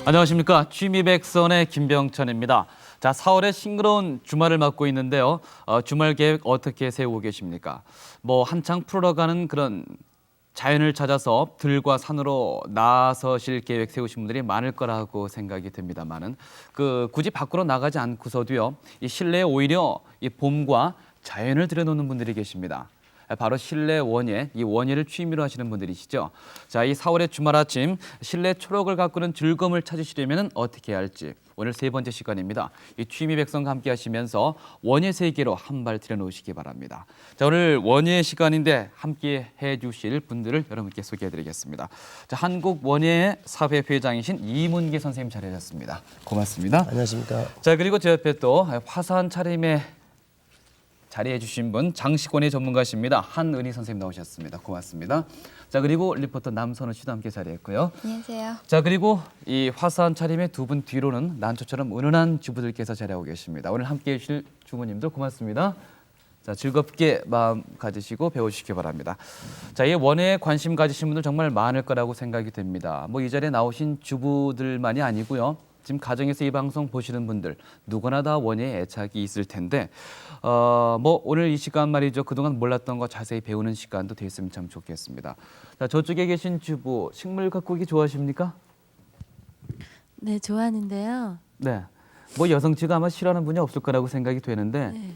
안녕하십니까. 취미백선의 김병천입니다. 자, 4월에 싱그러운 주말을 맞고 있는데요. 주말 계획 어떻게 세우고 계십니까? 한창 풀어가는 그런 자연을 찾아서 들과 산으로 나서실 계획 세우신 분들이 많을 거라고 생각이 듭니다만은 굳이 밖으로 나가지 않고서도요. 이 실내에 오히려 이 봄과 자연을 들여놓는 분들이 계십니다. 바로 실내 원예, 이 원예를 취미로 하시는 분들이시죠. 자, 이 4월의 주말 아침 실내 초록을 가꾸는 즐거움을 찾으시려면 어떻게 해야 할지 오늘 세 번째 시간입니다. 이 취미 백성과 함께 하시면서 원예 세계로 한 발 들여놓으시기 바랍니다. 자, 오늘 원예 시간인데 함께 해주실 분들을 여러분께 소개해드리겠습니다. 자, 한국원예 사회 회장이신 이문계 선생님 자리하셨습니다. 고맙습니다. 안녕하십니까. 자, 그리고 제 옆에 또 화산 차림에 자리해 주신 분 장식원의 전문가십니다. 한은희 선생님 나오셨습니다. 고맙습니다. 자, 그리고 리포터 남선우 씨도 함께 자리했고요. 안녕하세요. 자, 그리고 이 화산 차림의 두 분 뒤로는 난초처럼 은은한 주부들께서 자리하고 계십니다. 오늘 함께해 주실 주부님들 고맙습니다. 자, 즐겁게 마음 가지시고 배워주시기 바랍니다. 자, 이 원예에 관심 가지신 분들 정말 많을 거라고 생각이 됩니다. 이 자리에 나오신 주부들만이 아니고요. 지금 가정에서 이 방송 보시는 분들 누구나 다 원예에 애착이 있을 텐데 오늘 이 시간 말이죠. 그동안 몰랐던 거 자세히 배우는 시간도 됐으면 참 좋겠습니다. 자, 저쪽에 계신 주부 식물 가꾸기 좋아하십니까? 네, 좋아하는데요. 네. 여성치가 아마 싫어하는 분이 없을 거라고 생각이 되는데 네.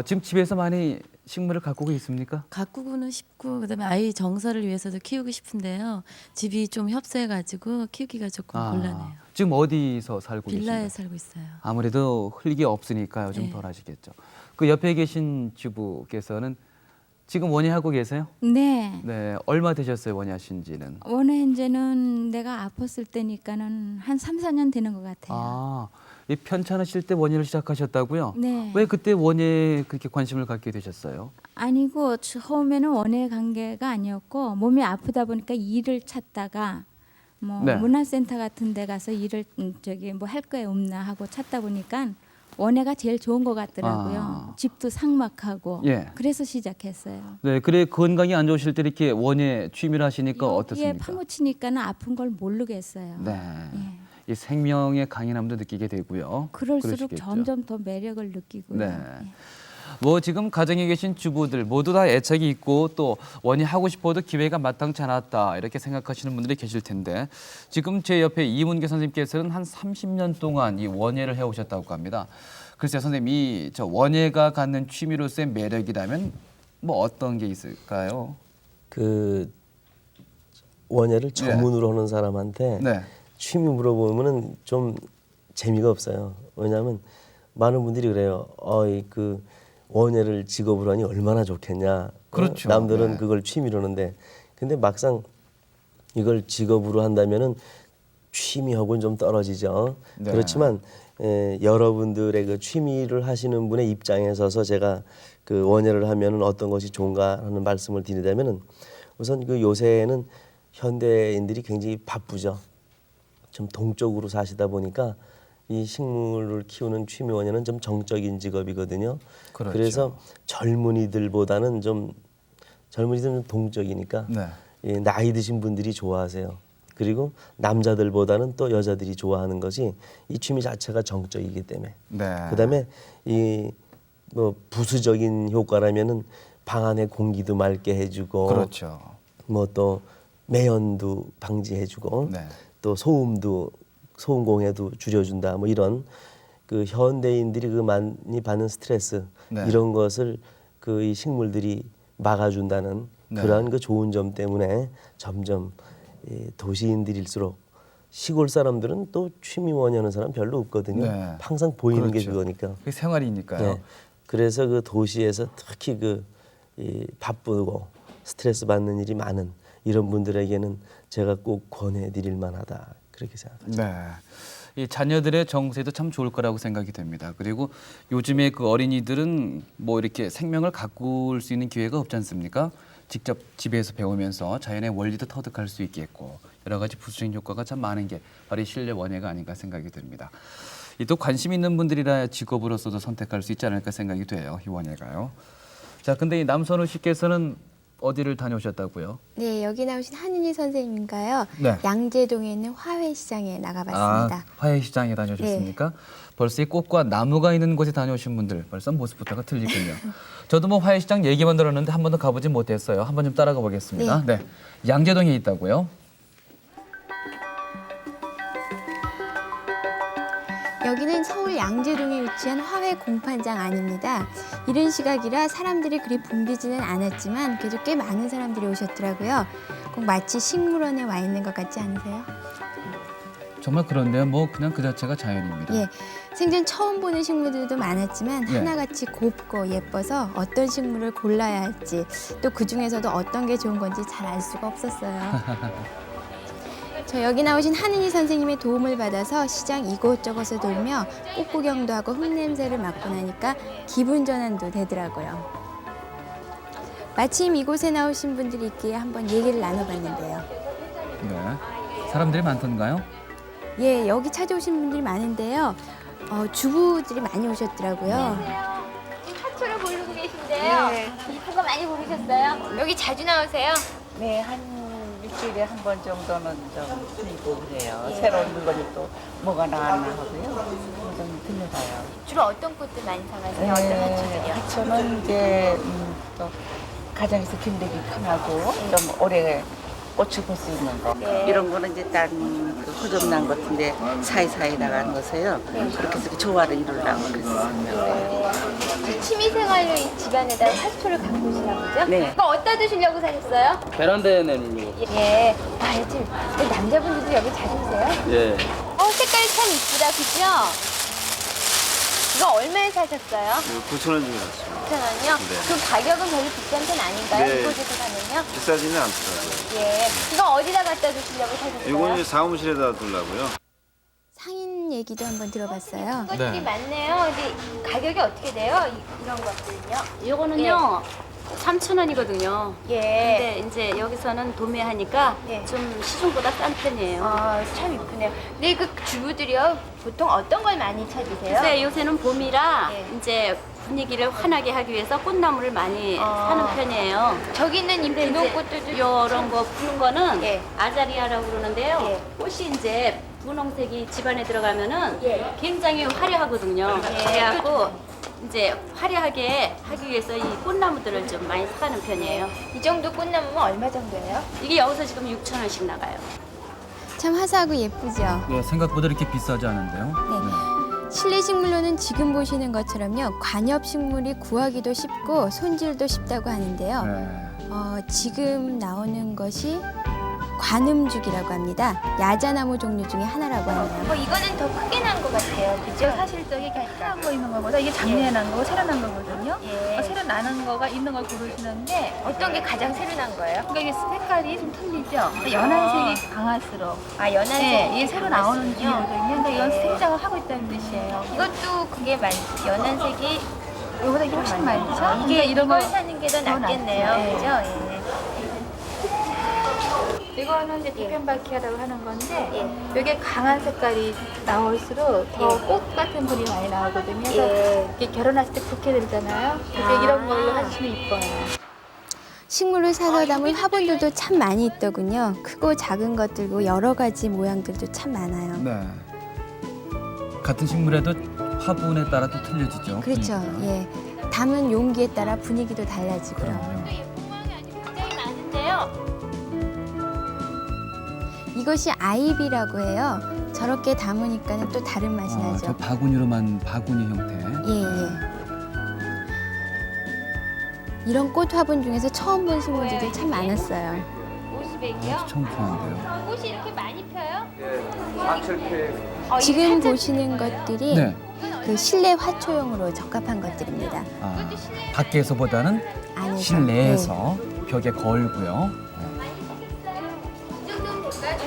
지금 집에서 많이 식물을 가꾸고 있습니까? 가꾸고는 싶고 그다음에 아이 정서를 위해서도 키우고 싶은데요. 집이 좀 협소해가지고 키우기가 조금 곤란해요. 지금 어디서 살고 빌라에 계신가요? 살고 있어요. 아무래도 흙이 없으니까요. 좀 네. 덜 하시겠죠. 그 옆에 계신 주부께서는 지금 원예하고 계세요? 네. 네. 얼마 되셨어요? 원예하신 지는? 원래 이제는 내가 아팠을 때니까는 한 3, 4년 되는 것 같아요. 이 편찮으실 때 원예를 시작하셨다고요? 네. 왜 그때 원예에 그렇게 관심을 갖게 되셨어요? 아니고 처음에는 원예 관계가 아니었고 몸이 아프다 보니까 일을 찾다가 네. 문화센터 같은 데 가서 일을 할 거 없나 하고 찾다 보니까 원예가 제일 좋은 것 같더라고요. 집도 삭막하고. 예. 그래서 시작했어요. 네, 그래 건강이 안 좋으실 때 이렇게 원예 취미를 하시니까 여기에 어떻습니까? 파묻히니까는 아픈 걸 모르겠어요. 네. 예. 이 생명의 강인함도 느끼게 되고요. 그럴수록 그러시겠죠. 점점 더 매력을 느끼고요. 네. 예. 지금 가정에 계신 주부들 모두 다 애착이 있고 또 원예 하고 싶어도 기회가 마땅치 않았다 이렇게 생각하시는 분들이 계실 텐데 지금 제 옆에 이문계 선생님께서는 한 30년 동안 이 원예를 해오셨다고 합니다. 글쎄요, 선생님, 저 원예가 갖는 취미로서의 매력이라면 어떤 게 있을까요? 그 원예를 전문으로 하는 사람한테 네. 취미 물어보면은 좀 재미가 없어요. 왜냐하면 많은 분들이 그래요. 그 원예를 직업으로 하니 얼마나 좋겠냐. 그렇죠. 남들은 네. 그걸 취미로 하는데 근데 막상 이걸 직업으로 한다면은 취미하고는 좀 떨어지죠. 네. 그렇지만 여러분들의 그 취미를 하시는 분의 입장에 서서 제가 그 원예를 하면은 어떤 것이 좋은가 하는 말씀을 드리자면은 우선 그 요새는 현대인들이 굉장히 바쁘죠. 좀 동적으로 사시다 보니까 이 식물을 키우는 취미 원예는 좀 정적인 직업이거든요. 그렇죠. 그래서 젊은이들보다는 좀 동적이니까 네. 나이 드신 분들이 좋아하세요. 그리고 남자들보다는 또 여자들이 좋아하는 것이 이 취미 자체가 정적이기 때문에. 네. 그다음에 이 부수적인 효과라면은 방 안의 공기도 맑게 해주고, 그렇죠. 또 매연도 방지해주고, 네. 또 소음 공해도 줄여준다. 이런 그 현대인들이 그 많이 받는 스트레스 네. 이런 것을 그 이 식물들이 막아준다는 네. 그러한 그 좋은 점 때문에 점점 도시인들일수록 시골 사람들은 또 취미 원예하는 사람 별로 없거든요. 네. 항상 보이는 게 그렇죠. 그거니까. 그게 생활이니까요. 네. 그래서 그 도시에서 특히 이 바쁘고 스트레스 받는 일이 많은 이런 분들에게는 제가 꼭 권해드릴 만하다 그렇게 생각합니다. 네. 이 자녀들의 정서에도 참 좋을 거라고 생각이 됩니다. 그리고 요즘에 그 어린이들은 이렇게 생명을 가꿀 수 있는 기회가 없지 않습니까? 직접 집에서 배우면서 자연의 원리도 터득할 수 있겠고 여러 가지 부수적인 효과가 참 많은 게 바로 이 실내 원예가 아닌가 생각이 듭니다. 또 관심 있는 분들이라 직업으로서도 선택할 수 있지 않을까 생각이 돼요. 이 원예가요. 자, 근데 이 남선우 씨께서는 어디를 다녀오셨다고요? 네, 여기 나오신 한윤희 선생님과요. 네. 양재동에 있는 화훼시장에 나가봤습니다. 화훼시장에 다녀오셨습니까? 벌써 이 꽃과 나무가 있는 곳에 다녀오신 분들 벌써 모습부터가 틀리군요. 저도 뭐 화훼시장 얘기만 들었는데 한 번도 가보진 못했어요. 한번 좀 따라가 보겠습니다. 네. 양재동에 있다고요? 여기는 서울 양재동에 위치한 화훼 공판장 안입니다. 이른 시각이라 사람들이 그리 붐비지는 않았지만 그래도 꽤 많은 사람들이 오셨더라고요. 꼭 마치 식물원에 와 있는 것 같지 않으세요? 정말 그런데요. 뭐 그냥 그 자체가 자연입니다. 예, 생전 처음 보는 식물들도 많았지만 예. 하나같이 곱고 예뻐서 어떤 식물을 골라야 할지 또 그중에서도 어떤 게 좋은 건지 잘 알 수가 없었어요. 저 여기 나오신 한은희 선생님의 도움을 받아서 시장 이곳저곳을 돌며 꽃 구경도 하고 흙냄새를 맡고 나니까 기분 전환도 되더라고요. 마침 이곳에 나오신 분들이 있기에 한번 얘기를 나눠봤는데요. 네. 사람들이 많던가요? 예, 여기 찾아오신 분들이 많은데요. 주부들이 많이 오셨더라고요. 화초를 고르고 계신데요. 이쁜 거 많이 고르셨어요? 여기 자주 나오세요? 네, 한 일주일에 한 번 정도는 좀 들리고 그래요. 새로운 물건이 또 뭐가 나왔나 하고요. 좀 들려봐요. 주로 어떤 꽃들 많이 사가세요? 어떤 화초들이요? 하초는 이제 또 가정에서 기르기 편하고 좀 오래 꽃을 볼 수 있는 거. 이런 거는 이제 딴그 호접난 같은데 사이사이다가 넣어서요. 그렇게 해서 조화를 이루려고 그랬어요. 취미생활로 이 집안에다 화초를 갖고 오시나 보죠? 네. 이거 어디다 두시려고 사셨어요? 베란다에 내놓으려고. 예. 아, 지금 남자분들도 여기 자주 오세요? 예. 색깔이 참 이쁘다, 그죠? 이거 얼마에 사셨어요? 9,000원 주고 샀습니다. 9,000원이요? 네. 그럼 가격은 별로 비싼 편 아닌가요? 네. 이곳에서 사면요? 비싸지는 않더라고요. 예. 이거 어디다 갖다 두시려고 사셨어요? 이건 이제 사무실에다 두려고요. 상인 얘기도 한번 들어봤어요. 것들이 네. 많네요. 근데 가격이 어떻게 돼요? 이런 것들은요? 요거는요 3,000원이거든요. 예. 근데 이제 여기서는 도매하니까 예. 좀 시중보다 싼 편이에요. 아, 참 이쁘네요. 근데 그 주부들이요, 보통 어떤 걸 많이 찾으세요? 글쎄 요새는 봄이라 예. 이제 분위기를 환하게 하기 위해서 꽃나무를 많이 사는 편이에요. 저기는 이 근데 분홍 이제 꽃들도 요런 거 푸는 거는 예. 아자리아라고 그러는데요. 예. 꽃이 이제 분홍색이 집안에 들어가면은 예. 굉장히 화려하거든요. 그래갖고 이제 화려하게 하기 위해서 이 꽃나무들을 좀 많이 사가는 편이에요. 이 정도 꽃나무면 얼마 정도예요? 이게 여기서 지금 6,000원씩 나가요. 참 화사하고 예쁘죠? 네, 생각보다 이렇게 비싸지 않은데요. 네. 실내 식물로는 지금 보시는 것처럼요. 관엽 식물이 구하기도 쉽고 손질도 쉽다고 하는데요. 네. 지금 나오는 것이 관음죽이라고 합니다. 야자나무 종류 중에 하나라고 하네요. 이거는 더 크게 난 것 같아요. 그죠? 사실 저기 하고 있는 거보다 이게 작년에 난 거고 새로 난 거거든요. 예. 새로 나는 거가 있는 걸 고르시는데 어떤 게 가장 새로 난 거예요? 그러니까 이게 색깔이 좀 틀리죠. 연한색이 강할수록 연한색. 네, 이게 새로 나오는 중이거든요. 근데 이건 생장을 하고 있다는 뜻이에요. 이것도 그게 연한색이 이거보다 이게 훨씬 많죠. 이게 근데 이런 거 걸 사는 게 더 더 낫겠네요. 낫죠. 예. 그죠? 예. 이거는 이제 디펜바키아라고 하는 건데 이게 강한 색깔이 나올수록 더 꽃 같은 분이 많이 나오거든요. 그래서 이게 결혼하실 때 부케 들잖아요. 그래서 이런 걸로 하시면 이뻐요. 식물을 사서 담은 화분들도 참 많이 있더군요. 크고 작은 것들고 여러 가지 모양들도 참 많아요. 네. 같은 식물에도 화분에 따라 또 틀려지죠. 그렇죠. 분위기가. 예. 담은 용기에 따라 분위기도 달라지고요. 그럼요. 굉장히 많은데요. 이것이 아이비라고 해요. 저렇게 담으니까는 또 다른 맛이 저 나죠. 바구니로만 바구니 형태. 예, 예. 이런 꽃 화분 중에서 처음 본 식물들도 참 많았어요. 오스백이요? 처음 보는데요. 꽃이 이렇게 많이 펴요? 지금 보시는 것들이 네. 그 실내 화초용으로 적합한 것들입니다. 밖에서보다는 안에서. 실내에서 벽에 걸고요. 이 정도면 될까요?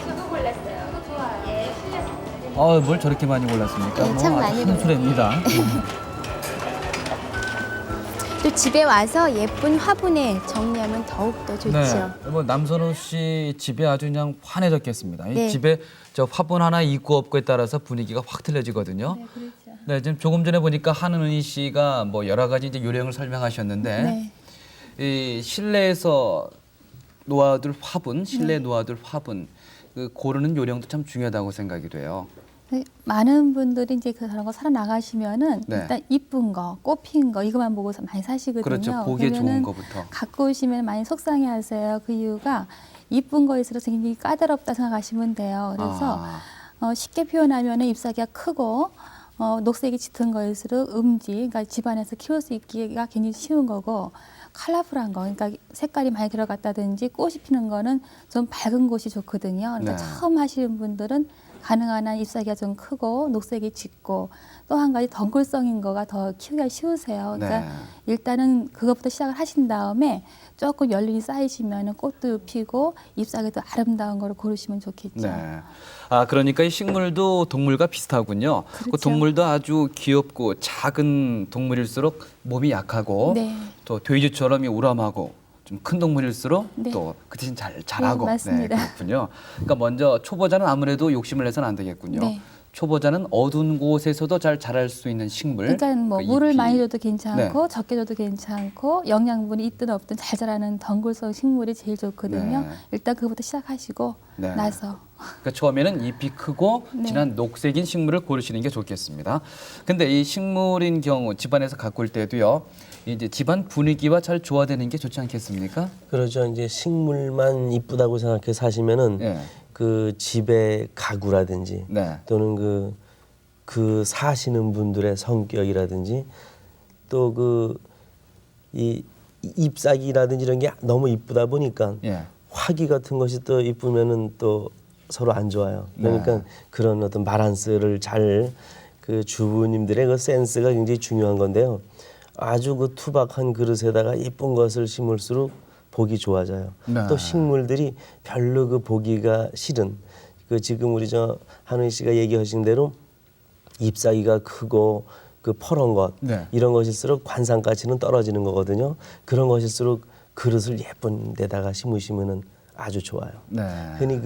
저도 골랐어요. 이거 좋아요. 예, 틀렸어요. 뭘 저렇게 많이 골랐습니까? 네, 참 아주 많이 한 수레입니다. 또 집에 와서 예쁜 화분에 정리하면 더욱더 좋죠. 네. 뭐 남선호 씨 집에 아주 그냥 환해졌겠습니다. 이 네. 집에 저 화분 하나 있고 없고에 따라서 분위기가 확 틀려지거든요. 네, 그렇죠. 네, 지금 조금 전에 보니까 한은희 씨가 뭐 여러 가지 이제 요령을 설명하셨는데 네. 이 실내에서 놓아둘 화분, 실내 놓아둘 화분 그 고르는 요령도 참 중요하다고 생각이 돼요. 네, 많은 분들이 이제 그런 거 사러 나가시면은 네. 일단 이쁜 거, 꽃핀 거 이것만 보고서 많이 사시거든요. 그렇죠. 보기에 좋은 그러면은 거부터. 갖고 오시면 많이 속상해하세요. 그 이유가 이쁜 거일수록 굉장히 까다롭다 생각하시면 돼요. 그래서 쉽게 표현하면은 잎사귀가 크고 녹색이 짙은 거일수록 그러니까 집안에서 키울 수 있기가 굉장히 쉬운 거고 컬러풀한 거, 그러니까 색깔이 많이 들어갔다든지 꽃이 피는 거는 좀 밝은 곳이 좋거든요. 그러니까 네. 처음 하시는 분들은 가능한 한 잎사귀가 좀 크고 녹색이 짙고 또 한 가지 덩굴성인 거가 더 키우기가 쉬우세요. 그러니까 네. 일단은 그것부터 시작을 하신 다음에 조금 연륜이 쌓이시면 꽃도 피고 잎사귀도 아름다운 거를 고르시면 좋겠죠. 네. 아 그러니까 이 식물도 동물과 비슷하군요. 그 그렇죠. 동물도 아주 귀엽고 작은 동물일수록 몸이 약하고 네. 또 돼지처럼 우람하고 좀 큰 동물일수록 네. 또 그 대신 잘하고 네, 맞습니다. 그렇군요. 그러니까 먼저 초보자는 아무래도 욕심을 내서는 안 되겠군요. 네. 초보자는 어두운 곳에서도 잘 자랄 수 있는 식물. 그러니까 뭐 그 물을 잎이- 많이 줘도 괜찮고 적게 줘도 괜찮고 영양분이 있든 없든 잘 자라는 덩굴성 식물이 제일 좋거든요. 네. 일단 그거부터 시작하시고 네. 나서 그러니까 처음에는 잎이 크고 네. 진한 녹색인 식물을 고르시는 게 좋겠습니다. 근데 이 식물인 경우 집안에서 가꿀 때도요. 이제 집안 분위기와 잘 조화되는 게 좋지 않겠습니까? 그렇죠. 이제 식물만 이쁘다고 생각해 사시면은 예. 그 집의 가구라든지 네. 또는 그 사시는 분들의 성격이라든지 또 이 잎사귀라든지 이런 게 너무 이쁘다 보니까 예. 화기 같은 것이 또 이쁘면은 또 서로 안 좋아요. 그러니까 네. 그런 어떤 바란스를 잘 그 주부님들의 그 센스가 굉장히 중요한 건데요. 아주 그 투박한 그릇에다가 이쁜 것을 심을수록 보기 좋아져요. 네. 또 식물들이 별로 그 보기가 싫은 그 지금 우리 한은 씨가 얘기하신 대로 잎사귀가 크고 그 퍼런 것 네. 이런 것일수록 관상 가치는 떨어지는 거거든요. 그런 것일수록 그릇을 예쁜 데다가 심으시면은 아주 좋아요. 네. 흔히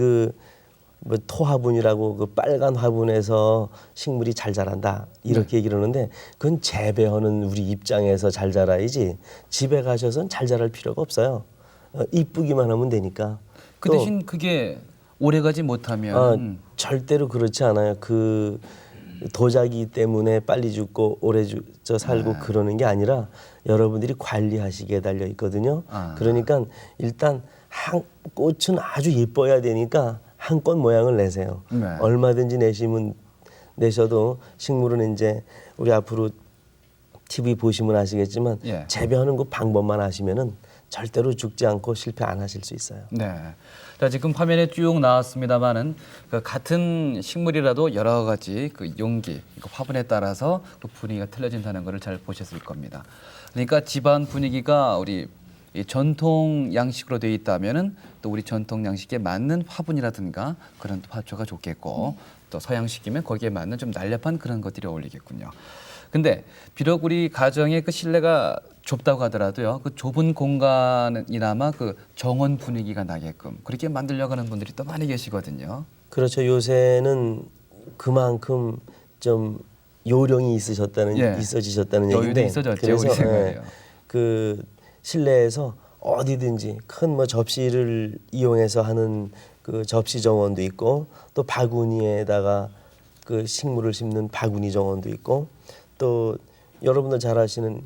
뭐 토화분이라고 그 빨간 화분에서 식물이 잘 자란다 이렇게 얘기를 하는데 그건 재배하는 우리 입장에서 잘 자라야지 집에 가셔서는 잘 자랄 필요가 없어요. 이쁘기만 하면 되니까. 그 또 대신 그게 오래가지 못하면 절대로 그렇지 않아요. 그 도자기 때문에 빨리 죽고 오래 살고 그러는 게 아니라 여러분들이 관리하시기에 달려 있거든요. 그러니까 일단 한 꽃은 아주 예뻐야 되니까 한 꽃 모양을 내세요. 네. 얼마든지 내셔도 식물은 이제 우리 앞으로 TV 보시면 아시겠지만 예. 재배하는 그 방법만 아시면은 절대로 죽지 않고 실패 안 하실 수 있어요. 네. 자, 지금 화면에 쭉 나왔습니다만은 그 같은 식물이라도 여러 가지 그 용기, 그 화분에 따라서 그 분위기가 틀려진다는 것을 잘 보셨을 겁니다. 그러니까 집안 분위기가 우리 이 전통 양식으로 되어 있다면은 또 우리 전통 양식에 맞는 화분이라든가 그런 화초가 좋겠고 또 서양식이면 거기에 맞는 좀 날렵한 그런 것들이 어울리겠군요. 근데 비록 우리 가정의 그 실내가 좁다고 하더라도요. 그 좁은 공간이나마 그 정원 분위기가 나게끔 그렇게 만들려고 하는 분들이 또 많이 계시거든요. 그렇죠. 요새는 그만큼 좀 요령이 있으셨다는 예. 있어지셨다는 여유도 얘기인데 있어졌죠, 우리 생각에요. 그 실내에서 어디든지 큰 뭐 접시를 이용해서 하는 그 접시 정원도 있고 또 바구니에다가 그 식물을 심는 바구니 정원도 있고 또 여러분들 잘 아시는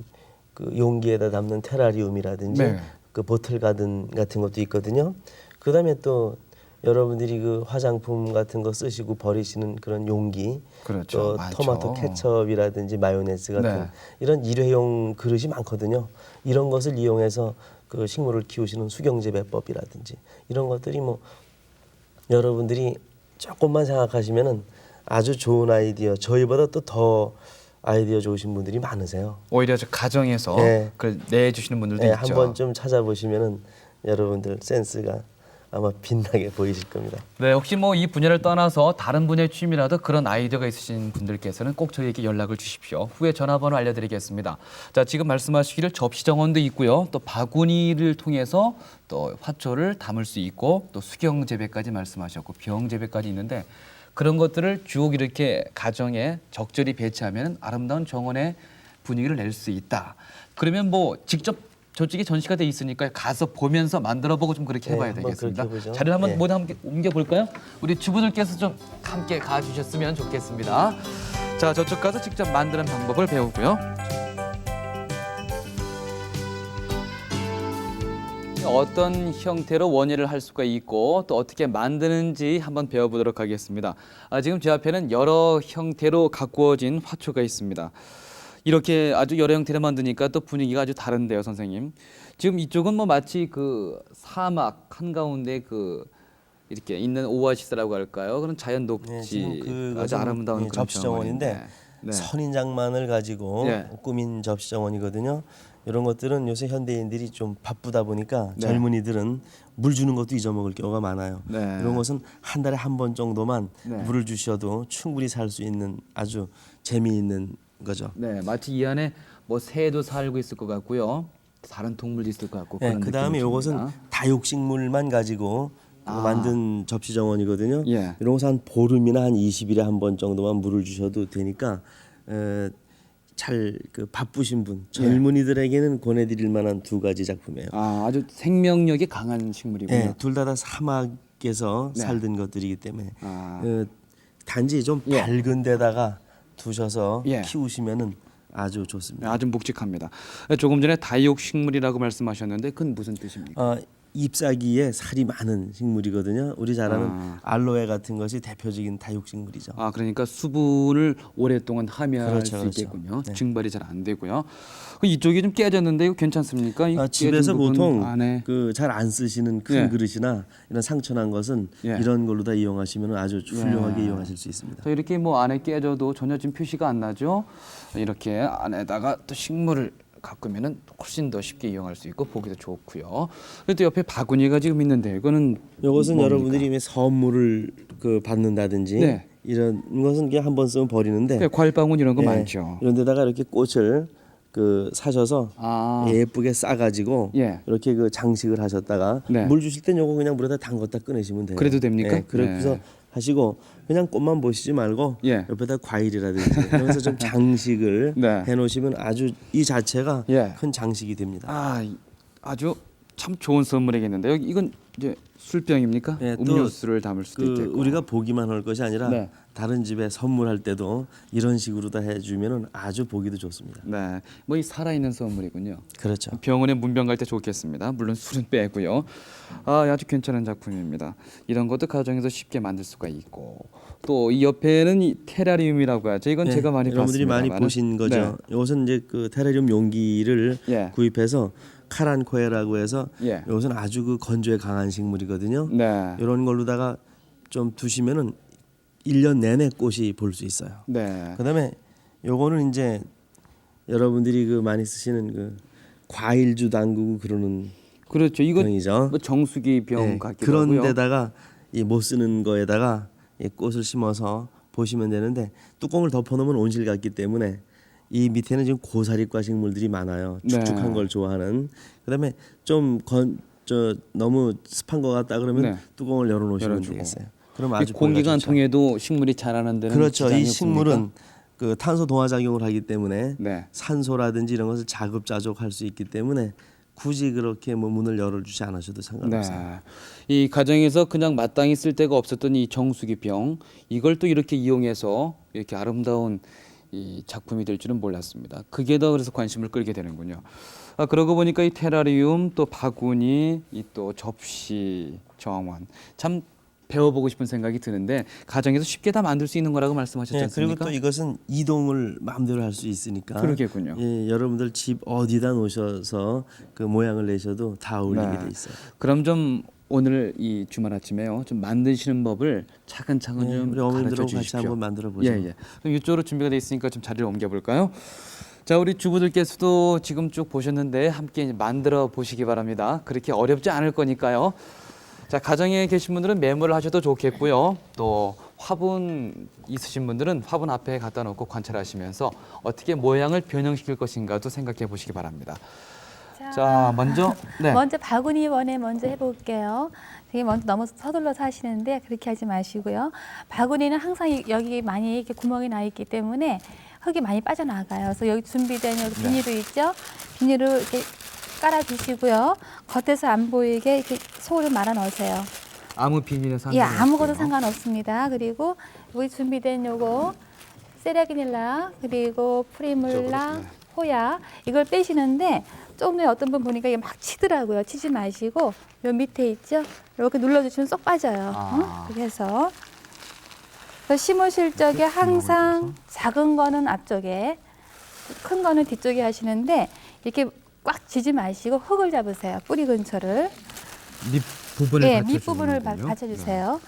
그 용기에다 담는 테라리움이라든지 네. 그 보틀 가든 같은 것도 있거든요. 그다음에 또 여러분들이 그 화장품 같은 거 쓰시고 버리시는 그런 용기, 그렇죠. 또 많죠. 토마토 케첩이라든지 마요네즈 같은 네. 이런 일회용 그릇이 많거든요. 이런 것을 이용해서 그 식물을 키우시는 수경재배법이라든지 이런 것들이 뭐 여러분들이 조금만 생각하시면은 아주 좋은 아이디어, 저희보다 또 더 아이디어 좋으신 분들이 많으세요. 오히려 저 가정에서 네. 그걸 내주시는 분들도 네, 있죠. 한번 좀 찾아보시면은 여러분들 센스가 아마 빛나게 보이실 겁니다. 네, 혹시 뭐 이 분야를 떠나서 다른 분야의 취미라도 그런 아이디어가 있으신 분들께서는 꼭 저희에게 연락을 주십시오. 후에 전화번호 알려드리겠습니다. 자, 지금 말씀하시기를 접시 정원도 있고요. 또 바구니를 통해서 또 화초를 담을 수 있고 또 수경 재배까지 말씀하셨고 병 재배까지 있는데 그런 것들을 쭉 이렇게 가정에 적절히 배치하면 아름다운 정원의 분위기를 낼 수 있다. 그러면 뭐 직접 저쪽에 전시가 돼 있으니까 가서 보면서 만들어보고 좀 그렇게 해봐야 한번 되겠습니다. 그렇게 해보죠. 자리를 한번 예. 모두 함께 옮겨볼까요? 우리 주부들께서 좀 함께 가주셨으면 좋겠습니다. 자, 저쪽 가서 직접 만드는 방법을 배우고요. 어떤 형태로 원예를 할 수가 있고 또 어떻게 만드는지 한번 배워보도록 하겠습니다. 지금 제 앞에는 여러 형태로 가꾸어진 화초가 있습니다. 이렇게 아주 여러 형태로 만드니까 또 분위기가 아주 다른데요, 선생님. 지금 이쪽은 뭐 마치 그 사막 한가운데 그 이렇게 있는 오아시스라고 할까요? 그런 자연 녹지 지금 아주 아름다운 그런 접시정원인데 정원인데. 선인장만을 가지고 예. 꾸민 접시정원이거든요. 이런 것들은 요새 현대인들이 좀 바쁘다 보니까 네. 젊은이들은 물 주는 것도 잊어먹을 경우가 많아요. 네. 이런 것은 한 달에 한 번 정도만 네. 물을 주셔도 충분히 살 수 있는 아주 재미있는 거죠. 네, 마치 이 안에 뭐 새도 살고 있을 것 같고요. 다른 동물도 있을 것 같고. 네, 그런 그다음에 느낌이 이것은 듭니다. 다육식물만 가지고 만든 접시정원이거든요. 예. 이런 것은 한 보름이나 한 20일에 한 번 정도만 물을 주셔도 되니까 잘 그 바쁘신 분 젊은이들에게는 권해드릴 만한 두 가지 작품이에요. 아주 생명력이 강한 식물이군요. 네, 둘 다 사막에서 네. 살던 것들이기 때문에 아. 단지 좀 예. 밝은 데다가 두셔서 예. 키우시면은 아주 좋습니다. 아주 묵직합니다. 조금 전에 다육식물이라고 말씀하셨는데 그건 무슨 뜻입니까? 잎사귀에 살이 많은 식물이거든요. 우리 잘 아는 알로에 같은 것이 대표적인 다육식물이죠. 그러니까 수분을 오랫동안 함유할 그렇죠, 수 그렇죠. 있겠군요. 네. 증발이 잘 안 되고요. 이쪽이 좀 깨졌는데 이거 괜찮습니까? 이 집에서 깨진 부분 보통 안에. 그 잘 안 쓰시는 큰 예. 그릇이나 이런 상처난 것은 예. 이런 걸로 다 이용하시면 아주 훌륭하게 이용하실 수 있습니다. 자, 이렇게 뭐 안에 깨져도 전혀 지금 표시가 안 나죠. 이렇게 안에다가 또 식물을 가꾸면은 훨씬 더 쉽게 이용할 수 있고 보기도 좋고요. 그리고 또 옆에 바구니가 지금 있는데 이거는 이것은 뭡니까? 여러분들이 이미 선물을 그 받는다든지 네. 이런 것은 그냥 한 번 쓰면 버리는데 네, 과일바구니 이런 거 예, 많죠. 이런 데다가 이렇게 꽃을 그 사셔서 예쁘게 싸가지고 예. 이렇게 그 장식을 하셨다가 네. 물 주실 땐 요거 그냥 물에다 담갔다 꺼내시면 돼요. 그래도 됩니까? 예, 그래서 네. 하시고 그냥 꽃만 보시지 말고 예. 옆에다 과일이라든지 이러면서 좀 장식을 네. 해놓으시면 아주 이 자체가 예. 큰 장식이 됩니다. 아주 참 좋은 선물이겠는데요. 이건 이제 술병입니까? 예, 또 음료수를 담을 수도 그 있겠고. 우리가 보기만 할 것이 아니라 네. 다른 집에 선물할 때도 이런 식으로 다 해주면은 아주 보기도 좋습니다. 네, 뭐 이 살아있는 선물이군요. 그렇죠. 병원에 문병 갈 때 좋겠습니다. 물론 술은 빼고요. 아주 괜찮은 작품입니다. 이런 것도 가정에서 쉽게 만들 수가 있고 또 이 옆에는 이 테라리움이라고 하죠. 이건 예, 제가 많이 여러분들이 많이 봤습니다만은. 보신 거죠. 네. 이것은 이제 그 테라리움 용기를 예. 구입해서 카란코에라고 해서 예. 이것은 아주 그 건조에 강한 식물이거든요. 네. 이런 걸로다가 좀 두시면은 1년 내내 꽃이 볼 수 있어요. 네. 그다음에 요거는 이제 여러분들이 그 많이 쓰시는 그 과일주 담그고 그러는 그렇죠. 이거 병이죠. 뭐 정수기 병 예, 같기도 그런 하고요. 데다가 이 못 쓰는 거에다가 이 꽃을 심어서 보시면 되는데 뚜껑을 덮어놓으면 온실 같기 때문에 이 밑에는 지금 고사리과 식물들이 많아요. 축축한 네. 걸 좋아하는. 그다음에 좀 너무 습한 것 같다 그러면 네. 뚜껑을 열어놓으시면 열어주고. 되겠어요. 그럼 이 아주 공기가 안 좋죠. 통해도 식물이 자라는 데는 그렇죠. 지장이 이 식물은 없습니까? 그 탄소 동화 작용을 하기 때문에 네. 산소라든지 이런 것을 자급자족할 수 있기 때문에 굳이 그렇게 뭐 문을 열어주지 않으셔도 상관없어요. 네. 이 가정에서 그냥 마땅히 쓸 데가 없었던 이 정수기병 이걸 또 이렇게 이용해서 이렇게 아름다운 이 작품이 될 줄은 몰랐습니다. 그게 더 그래서 관심을 끌게 되는군요. 그러고 보니까 이 테라리움 또 바구니 이 또 접시 정원 참 배워보고 싶은 생각이 드는데 가정에서 쉽게 다 만들 수 있는 거라고 말씀하셨지 예, 않습니까? 그리고 또 이것은 이동을 마음대로 할 수 있으니까. 그러겠군요. 예, 여러분들 집 어디다 놓으셔서 그 모양을 내셔도 다 어울리게 네. 돼 있어요. 그럼 좀 오늘 이 주말 아침에요 좀 만드시는 법을 차근차근 예, 좀 우리 어머님들하고 가르쳐 같이 주십시오. 한번 만들어 보죠. 예. 그럼 이쪽으로 준비가 돼 있으니까 좀 자리를 옮겨 볼까요? 자, 우리 주부들께서도 지금 쭉 보셨는데 함께 만들어 보시기 바랍니다. 그렇게 어렵지 않을 거니까요. 자, 가정에 계신 분들은 메모를 하셔도 좋겠고요. 또 화분 있으신 분들은 화분 앞에 갖다 놓고 관찰하시면서 어떻게 모양을 변형시킬 것인가도 생각해 보시기 바랍니다. 자, 먼저 먼저 바구니 원에 먼저 해볼게요. 되게 먼저 너무 서둘러서 하시는데 그렇게 하지 마시고요. 바구니는 항상 여기 많이 이렇게 구멍이 나 있기 때문에 흙이 많이 빠져나가요. 그래서 여기 준비된 여기 비닐도 있죠. 비닐을 이렇게 깔아주시고요. 겉에서 안 보이게 이렇게 소를 말아 넣으세요. 아무 비닐에 상관없고요. 예, 아무것도 상관없습니다. 그리고 여기 준비된 요거 세라기닐라 그리고 프리물라, 네. 호야 이걸 빼시는데 조금 전에 어떤 분 보니까 이게 막 치더라고요. 치지 마시고 요 밑에 있죠? 이렇게 눌러주시면 쏙 빠져요. 그렇게 해서 심으실 적에 항상 작은 거는 앞쪽에 큰 거는 뒤쪽에 하시는데 이렇게 꽉 쥐지 마시고 흙을 잡으세요. 뿌리 근처를. 밑 부분을 예, 받쳐주는군요. 밑부분을 받쳐주세요.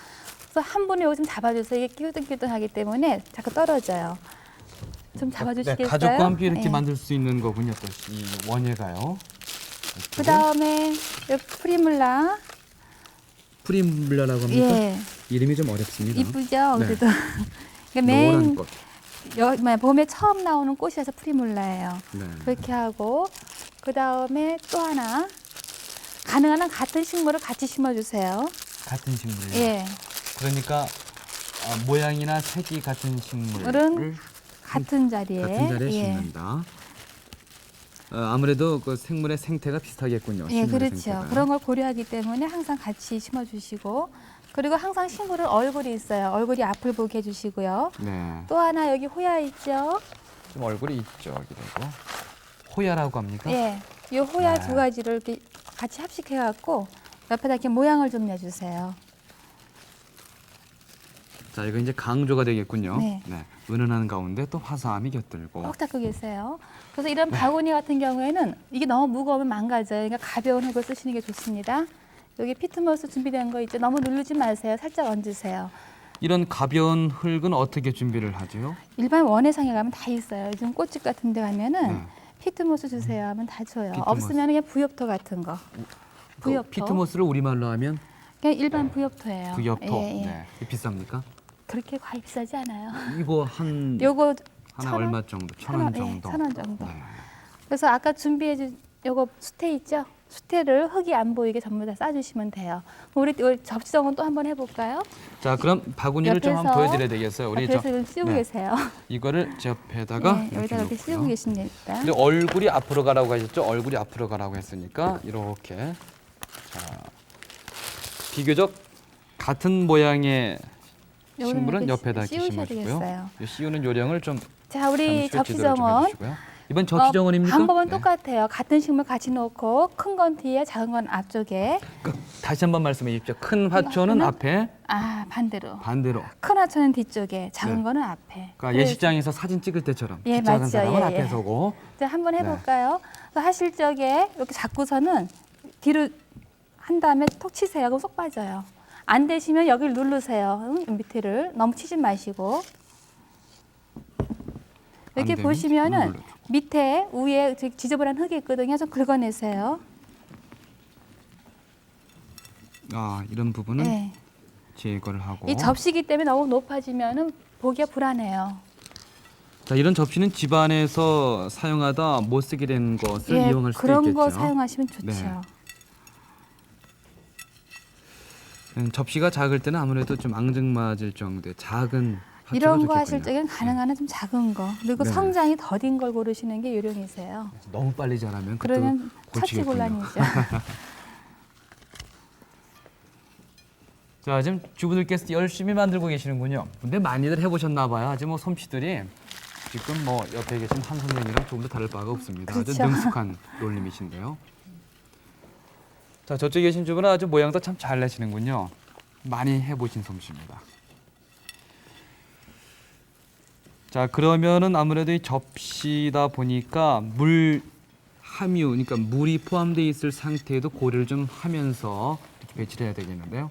그래서 한 분이 여기 좀 잡아주세요. 이게 끼우등끼우등하기 때문에 자꾸 떨어져요. 좀 잡아주시겠어요? 네, 가족과 함께 이렇게 예. 만들 수 있는 거군요. 또 이 원예가요. 그 다음에 프리물라. 프리물라라고 합니까? 예, 이름이 좀 어렵습니다. 이쁘죠? 네. 그래도 이게 노란 맨 꽃. 봄에 처음 나오는 꽃이라서 프리물라예요. 네. 그렇게 하고 그 다음에 또 하나 가능한 한 같은 식물을 같이 심어주세요. 같은 식물이요. 예, 그러니까 모양이나 색이 같은 식물을 물은 같은 자리에 같은 자리에 예. 심는다. 아무래도 그 생물의 생태가 비슷하겠군요. 예, 식물의 그렇죠. 생태가. 그런 걸 고려하기 때문에 항상 같이 심어주시고 그리고 항상 식물은 얼굴이 있어요. 얼굴이 앞을 보게 해주시고요. 네. 또 하나 여기 호야 있죠? 좀 얼굴이 있죠. 그리고 호야라고 합니까? 예, 이 호야 네. 두 가지를 이렇게 같이 합식해갖고 옆에다 이렇게 모양을 좀 내주세요. 자, 이거 이제 강조가 되겠군요. 네. 은은한 가운데 또 화사함이 곁들고. 꼭 잡고 계세요. 그래서 이런 바구니 같은 경우에는 이게 너무 무거우면 망가져요. 그러니까 가벼운 흙을 쓰시는 게 좋습니다. 여기 피트모스 준비된 거 있죠? 너무 누르지 마세요. 살짝 얹으세요. 이런 가벼운 흙은 어떻게 준비를 하죠? 일반 원예상에 가면 다 있어요. 요즘 꽃집 같은 데 가면은 네. 피트모스 주세요 하면 다 줘요. 피트모스. 없으면 그냥 부엽토 같은 거. 부엽토. 피트모스를 우리말로 하면 그냥 일반 부엽토예요. 부엽토. 예, 예. 네. 비쌉니까? 그렇게 과히 비싸지 않아요. 이거 한 요거 하나 1,000원? 얼마 정도? 1,000원 정도. 1,000원 정도. 네. 그래서 아까 준비해 준 요거 수태 있죠? 수태를 흙이 안 보이게 전부 다 싸주시면 돼요. 우리 접시정은 또 한번 해볼까요? 자, 그럼 바구니를 좀 한번 옆에서, 보여드려야 되겠어요. 우리 옆에서 좀 씌우고 네. 계세요. 이거를 제 옆에다가 네, 여기다 이렇게 놓고요. 씌우고 계십니다. 근데 얼굴이 앞으로 가라고 하셨죠? 얼굴이 앞으로 가라고 했으니까 이렇게 자, 비교적 같은 모양의 요거는 식물은 이렇게 옆에다 이렇게 씌우셔야 심어주고요. 되겠어요. 이 씌우는 요령을 좀 자, 우리 잠시 지도를 좀 접시정원. 해주시고요. 이번 접시정원입니까? 방법은 네. 똑같아요. 같은 식물 같이 놓고 큰 건 뒤에 작은 건 앞쪽에. 다시 한번 말씀해 주십시오. 큰 화초는 화초는 앞에, 아, 반대로. 반대로. 큰 화초는 뒤쪽에, 작은 네. 거는 앞에. 그러니까 예식장에서 사진 찍을 때처럼 예, 키 작은 맞죠. 사람은 예, 앞에 예. 서고. 자, 한번 해볼까요? 그래서 하실 적에 이렇게 잡고서는 뒤로 한 다음에 톡 치세요. 그럼 쏙 빠져요. 안 되시면 여기를 누르세요. 밑에를 너무 치지 마시고. 이렇게 되면 보시면은 눌러주고. 밑에 위에 지저분한 흙이 있거든요. 좀 긁어내세요. 아, 이런 부분은 네. 제거를 하고. 이 접시기 때문에 너무 높아지면은 보기가 불안해요. 자, 이런 접시는 집안에서 사용하다 못 쓰게 된 것을 예, 이용할 수도 그런 있겠죠. 거 사용하시면 좋죠. 네. 접시가 작을 때는 아무래도 좀 앙증맞을 정도의 작은 화초가 이런 거 좋겠군요. 하실 적엔 가능한 한 좀 작은 거 그리고 네. 성장이 더딘 걸 고르시는 게 요령이세요. 너무 빨리 자라면 그러면 그것도 처치곤란이죠. 자, 지금 주부들께서 열심히 만들고 계시는군요. 근데 많이들 해보셨나 봐요. 아주 뭐 솜씨들이 지금 뭐 옆에 계신 한 선생님이랑 조금 더 다를 바가 없습니다. 아주 그렇죠. 능숙한 놀림이신데요. 자, 저쪽에 계신 주부는 아주 모양도 참 잘 내시는군요. 많이 해보신 솜씨입니다. 자, 그러면은 아무래도 이 접시다 보니까 물 함유, 그러니까 물이 포함되어 있을 상태에도 고려를 좀 하면서 이렇게 배치를 해야 되겠는데요.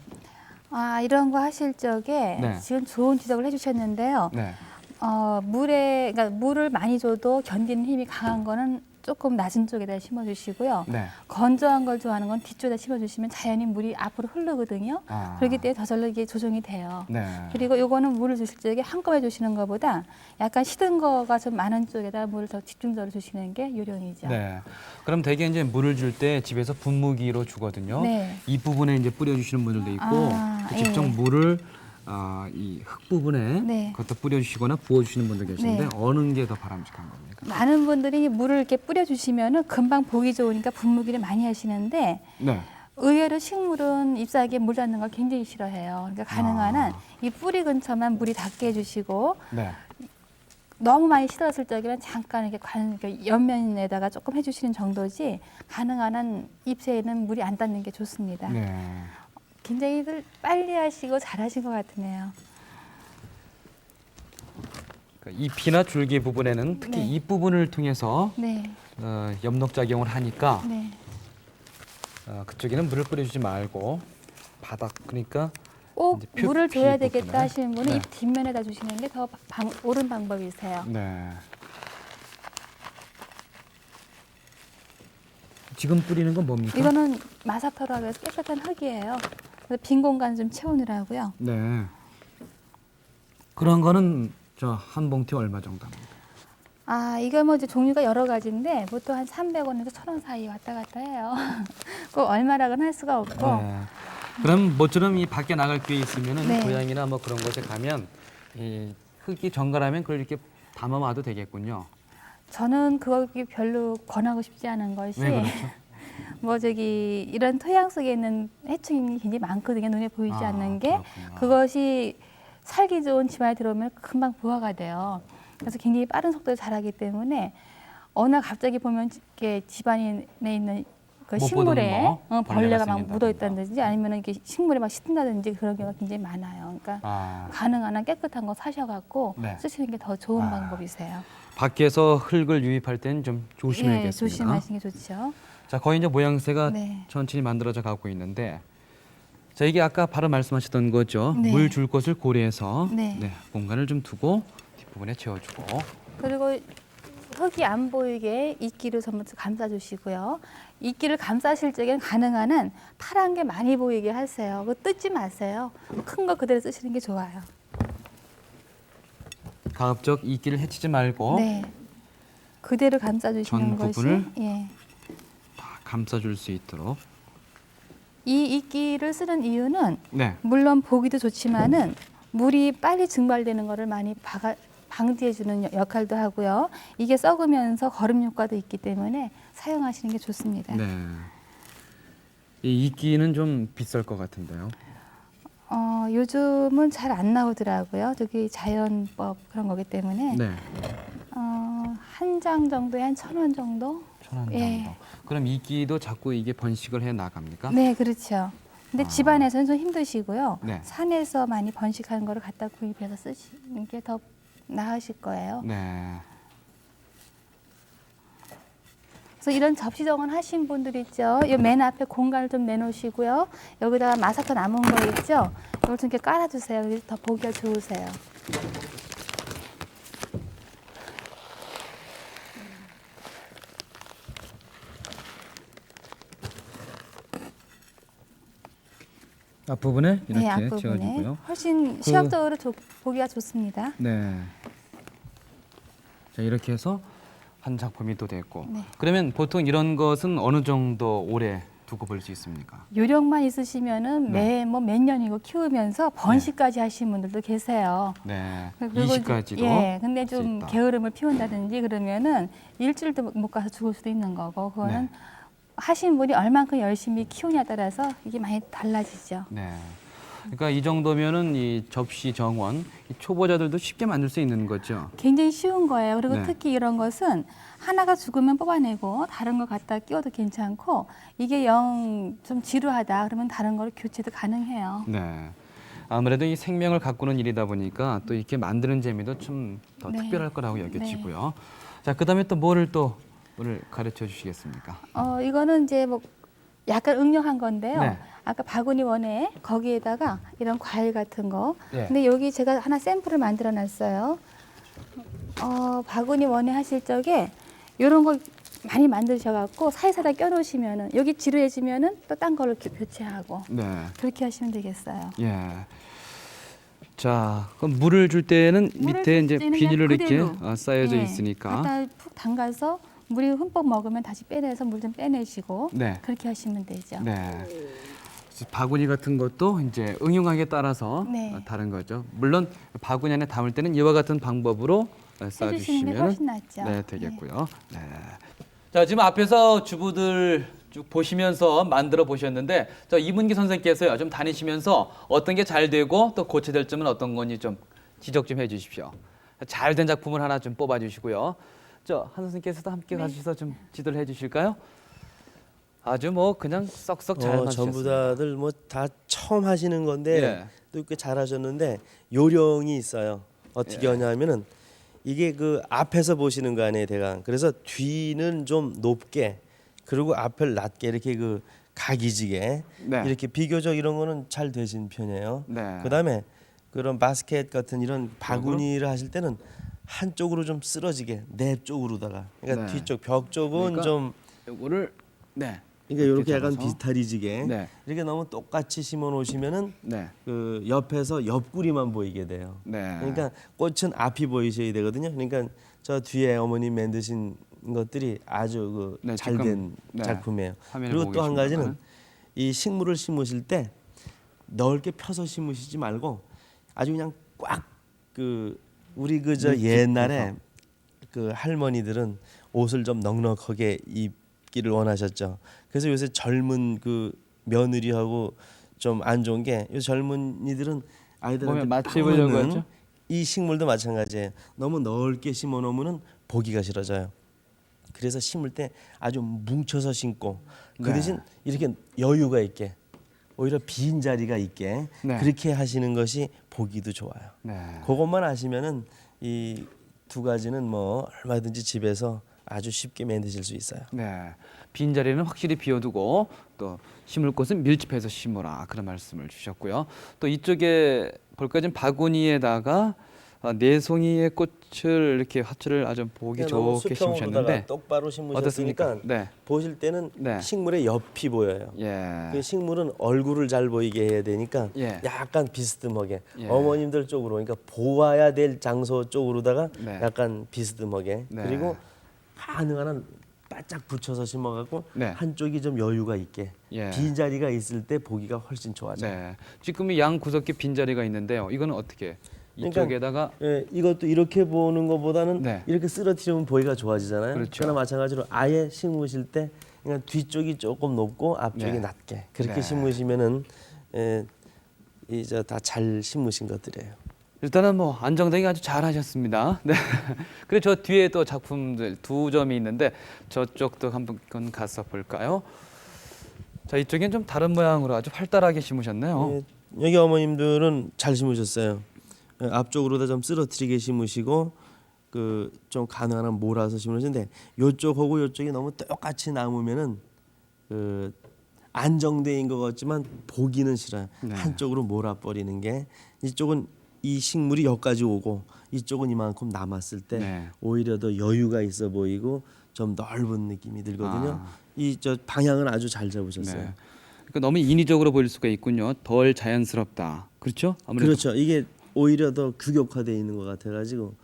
아, 이런 거 하실 적에 네. 지금 좋은 지적을 해주셨는데요. 네. 그러니까 물을 많이 줘도 견디는 힘이 강한 거는 조금 낮은 쪽에다 심어주시고요. 네. 건조한 걸 좋아하는 건 뒤쪽에다 심어주시면 자연히 물이 앞으로 흐르거든요. 아. 그렇기 때문에 저절로 이게 조정이 돼요. 네. 그리고 요거는 물을 주실 적에 한꺼번에 주시는 것보다 약간 시든 거가 좀 많은 쪽에다 물을 더 집중적으로 주시는 게 요령이죠. 네. 그럼 대개 이제 물을 줄 때 집에서 분무기로 주거든요. 네. 이 부분에 이제 뿌려주시는 분들도 있고 아, 또 직접 예. 물을 이 흙 부분에 네. 그것도 뿌려주시거나 부어주시는 분도 계신데 네. 어느 게 더 바람직한 겁니까? 많은 분들이 물을 이렇게 뿌려주시면은 금방 보기 좋으니까 분무기를 많이 하시는데 네. 의외로 식물은 잎사귀에 물 닿는 걸 굉장히 싫어해요. 그러니까 가능한 한 이 뿌리 근처만 물이 닿게 해주시고 네. 너무 많이 시들었을 적에는 잠깐 이렇게 이렇게 옆면에다가 조금 해주시는 정도지 가능한 한 잎새에는 물이 안 닿는 게 좋습니다. 네. 굉장히 빨리 하시고 잘하신 것 같으네요. 그러니까 잎이나 줄기 부분에는 특히 네. 잎 부분을 통해서 네, 엽록 작용을 하니까 네. 그쪽에는 물을 뿌려주지 말고 바닥 그러니까 꼭 이제 물을 줘야 잎 되겠다 부분에. 하시는 분은 네. 잎 뒷면에다 주시는 게 더 옳은 방법이세요. 네. 지금 뿌리는 건 뭡니까? 이거는 마사토라고 해서 깨끗한 흙이에요. 그래서 빈 공간 좀 채우느라고요. 네. 그런 거는 저 한 봉투 얼마 정도 합니까? 아, 이거 뭐 이제 종류가 여러 가지인데 보통 한 300원에서 1,000원 사이 왔다 갔다 해요. 꼭 얼마라고는 할 수가 없고. 네. 그럼 모처럼 이 밖에 나갈 기회 있으면은 네. 고향이나 뭐 그런 곳에 가면 이 흙이 정갈하면 그걸 이렇게 담아와도 되겠군요. 저는 그거 별로 권하고 싶지 않은 것이 왜 그렇죠? 뭐 저기 이런 토양 속에 있는 해충이 굉장히 많거든요. 눈에 보이지 않는 게 그렇구나. 그것이 살기 좋은 집안에 들어오면 금방 부화가 돼요. 그래서 굉장히 빠른 속도로 자라기 때문에 어느 날 갑자기 보면 이렇게 집안에 있는 그 못 식물에 보던 뭐 벌레가 벌레가 막 생긴다든가. 묻어 있다든지 아니면 이게 식물에 막 씹힌다든지 그런 경우가 굉장히 많아요. 그러니까 가능한 한 깨끗한 거 사셔갖고 네. 쓰시는 게 더 좋은 방법이세요. 밖에서 흙을 유입할 때는 좀 조심해야겠습니다. 예, 조심하시는 게 좋죠. 자, 거의 이제 모양새가 네. 천천히 만들어져 가고 있는데, 자 이게 아까 바로 말씀하셨던 거죠. 네. 물 줄 곳을 고려해서 네. 공간을 좀 두고 뒷부분에 채워주고. 그리고 흙이 안 보이게 이끼를 전부 감싸주시고요. 이끼를 감싸실 적엔 가능한 한 파란 게 많이 보이게 하세요. 그거 뜯지 마세요. 큰 거 그대로 쓰시는 게 좋아요. 가급적 이끼를 해치지 말고 네. 그대로 전 감싸주시는 것이 부분을 예. 다 감싸줄 수 있도록. 이 이끼를 쓰는 이유는 네. 물론 보기도 좋지만은 물이 빨리 증발되는 거를 많이 방지해주는 역할도 하고요. 이게 썩으면서 거름 효과도 있기 때문에 사용하시는 게 좋습니다. 네. 이 이끼는 좀 비쌀 것 같은데요. 요즘은 잘 안 나오더라고요. 저기 자연법 그런 거기 때문에 네. 한 장 정도에 한 1,000원 정도? 1,000원 정도. 예. 그럼 이끼도 자꾸 이게 번식을 해 나갑니까? 네, 그렇죠. 근데 집안에서는 좀 힘드시고요. 네. 산에서 많이 번식하는 거를 갖다 구입해서 쓰시는 게 더 나으실 거예요. 네. 그래서 이런 접시 정원 하신 분들 있죠. 이 맨 앞에 공간을 좀 내놓으시고요. 여기다가 마사토 남은 거 있죠. 이걸 좀 이렇게 깔아주세요. 그래서 더 보기가 좋으세요. 앞부분에 이렇게 네, 앞부분에 채워주고요. 훨씬 시각적으로 보기가 좋습니다. 네. 자 이렇게 해서 한 작품이 또 됐고. 네. 그러면 보통 이런 것은 어느 정도 오래 두고 볼 수 있습니까? 요령만 있으시면은 네. 몇 년이고 키우면서 번식까지 하시는 분들도 계세요. 네. 그리고 20가지도. 예, 근데 수 좀 있다. 게으름을 피운다든지 그러면은 일주일도 못 가서 죽을 수도 있는 거고 그거는 네. 하신 분이 얼만큼 열심히 키우냐에 따라서 이게 많이 달라지죠. 네. 그러니까 이 정도면은 이 접시 정원 이 초보자들도 쉽게 만들 수 있는 거죠. 굉장히 쉬운 거예요. 그리고 네. 특히 이런 것은 하나가 죽으면 뽑아내고 다른 걸 갖다 끼워도 괜찮고 이게 영 좀 지루하다 그러면 다른 걸 교체도 가능해요. 네. 아무래도 이 생명을 가꾸는 일이다 보니까 또 이렇게 만드는 재미도 좀 더 네. 특별할 거라고 여겨지고요. 자, 그다음에 또 뭐를 또 오늘 가르쳐 주시겠습니까? 이거는 이제 뭐 약간 응용한 건데요. 네. 아까 바구니 원에 거기에다가 이런 과일 같은 거. 네. 근데 여기 제가 하나 샘플을 만들어 놨어요. 바구니 원에 하실 적에 이런 거 많이 만드셔갖고 사이사이에 껴놓으시면은 여기 지루해지면은 또 딴 걸로 이렇게 교체하고 네. 그렇게 하시면 되겠어요. 예. 자, 그럼 물을 줄 때는 물을 밑에 줄 이제 때는 비닐로 그냥 이렇게 그대로. 쌓여져 예, 있으니까. 갖다 푹 담가서 물이 흠뻑 먹으면 다시 빼내서 물 좀 빼내시고 네. 그렇게 하시면 되죠. 네. 바구니 같은 것도 이제 응용하기에 따라서 네. 다른 거죠. 물론 바구니 안에 담을 때는 이와 같은 방법으로 해주시는 게 싸주시면 훨씬 낫죠. 네, 되겠고요. 네. 자, 지금 앞에서 주부들 쭉 보시면서 만들어 보셨는데 저 이문기 선생님께서요 좀 다니시면서 어떤 게 잘 되고 또 고쳐야 될 점은 어떤 건지 좀 지적 좀 해주십시오. 잘 된 작품을 하나 좀 뽑아주시고요. 저 한 선생님께서도 함께 가주셔서 좀 지도를 해주실까요? 아주 뭐 그냥 썩썩 잘 맞으셨습니다. 전부 다들 뭐 다 처음 하시는 건데 예. 또 꽤 잘하셨는데 요령이 있어요. 어떻게 예. 하냐면은 이게 그 앞에서 보시는 거 아니에요, 대강. 그래서 뒤는 좀 높게 그리고 앞을 낮게 이렇게 그 각이지게 네. 이렇게 비교적 이런 거는 잘 되신 편이에요. 네. 그다음에 그런 바스켓 같은 이런 바구니를 하실 때는 한쪽으로 좀 쓰러지게 내 쪽으로다가 그러니까 네. 뒤쪽 벽 쪽은 그러니까 좀 요거를 네. 그러니까 이렇게 약간 잡아서. 비슷하리지게 네. 이렇게 너무 똑같이 심어 놓으시면은 네. 그 옆에서 옆구리만 보이게 돼요. 네. 그러니까 꽃은 앞이 보이셔야 되거든요. 그러니까 저 뒤에 어머님 만드신 것들이 아주 네, 그 지금, 잘된 네, 작품이에요. 화면을 그리고 보고 또 한 가지는 계십니다만. 이 식물을 심으실 때 넓게 펴서 심으시지 말고 아주 그냥 꽉 그 우리 그 저 옛날에 그 할머니들은 옷을 좀 넉넉하게 입기를 원하셨죠. 그래서 요새 젊은 그 며느리하고 좀 안 좋은 게 요새 젊은이들은 아이들한테 몸에 맞춰 입으려고 파는 하죠? 이 식물도 마찬가지예요. 너무 넓게 심어 놓으면은 보기가 싫어져요. 그래서 심을 때 아주 뭉쳐서 심고 그 네. 대신 이렇게 여유가 있게 오히려 빈 자리가 있게 네. 그렇게 하시는 것이 보기도 좋아요. 네. 그것만 아시면은 이 두 가지는 뭐 얼마든지 집에서 아주 쉽게 만드실 수 있어요. 네. 빈 자리는 확실히 비워두고 또 심을 곳은 밀집해서 심으라 그런 말씀을 주셨고요. 또 이쪽에 볼까요? 지금 바구니에다가 네 송이의 꽃을 이렇게 화초를 아주 보기 너무 좋게 수평으로다가 심으셨는데 똑바로 심으셨으니까 어떻습니까? 네. 보실 때는 네. 식물의 옆이 보여요. 예. 그 식물은 얼굴을 잘 보이게 해야 되니까 예. 약간 비스듬하게 예. 어머님들 쪽으로 그러니까 보아야 될 장소 쪽으로다가 네. 약간 비스듬하게 네. 그리고 가능한 한 바짝 붙여서 심어갖고 네. 한쪽이 좀 여유가 있게 예. 빈 자리가 있을 때 보기가 훨씬 좋아져요. 네. 지금 이 양 구석에 빈 자리가 있는데요. 이거는 어떻게 그러니까 이쪽에다가 예, 이것도 이렇게 보는 것보다는 네. 이렇게 쓰러뜨리면 보기가 좋아지잖아요. 그렇죠. 그러나 마찬가지로 아예 심으실 때 그냥 뒤쪽이 조금 높고 앞쪽이 네. 낮게 그렇게 네. 심으시면은 이제 다 잘 심으신 것들이에요. 일단은 뭐 안정되게 아주 잘하셨습니다. 네. 그리고 저 뒤에 또 작품들 두 점이 있는데 저쪽도 한번 가서 볼까요? 자, 이쪽엔 좀 다른 모양으로 아주 활달하게 심으셨네요. 예, 여기 어머님들은 잘 심으셨어요. 예, 앞쪽으로다 좀 쓰러뜨리게 심으시고 그 좀 가능한 몰아서 심으셨는데 요쪽하고 요쪽이 너무 똑같이 남으면은 그 안정되인 것 같지만 보기는 싫어요. 네. 한쪽으로 몰아버리는 게 이쪽은 이 식물이 여기까지 오고 이쪽은 이만큼 남았을 때 네. 오히려 더 여유가 있어 보이고 좀 넓은 느낌이 들거든요. 아. 이 저 방향은 아주 잘 잡으셨어요. 네. 그러니까 너무 인위적으로 보일 수가 있군요. 덜 자연스럽다. 그렇죠? 아무래도 그렇죠. 이게 오히려 더 규격화되어 있는 것 같아가지고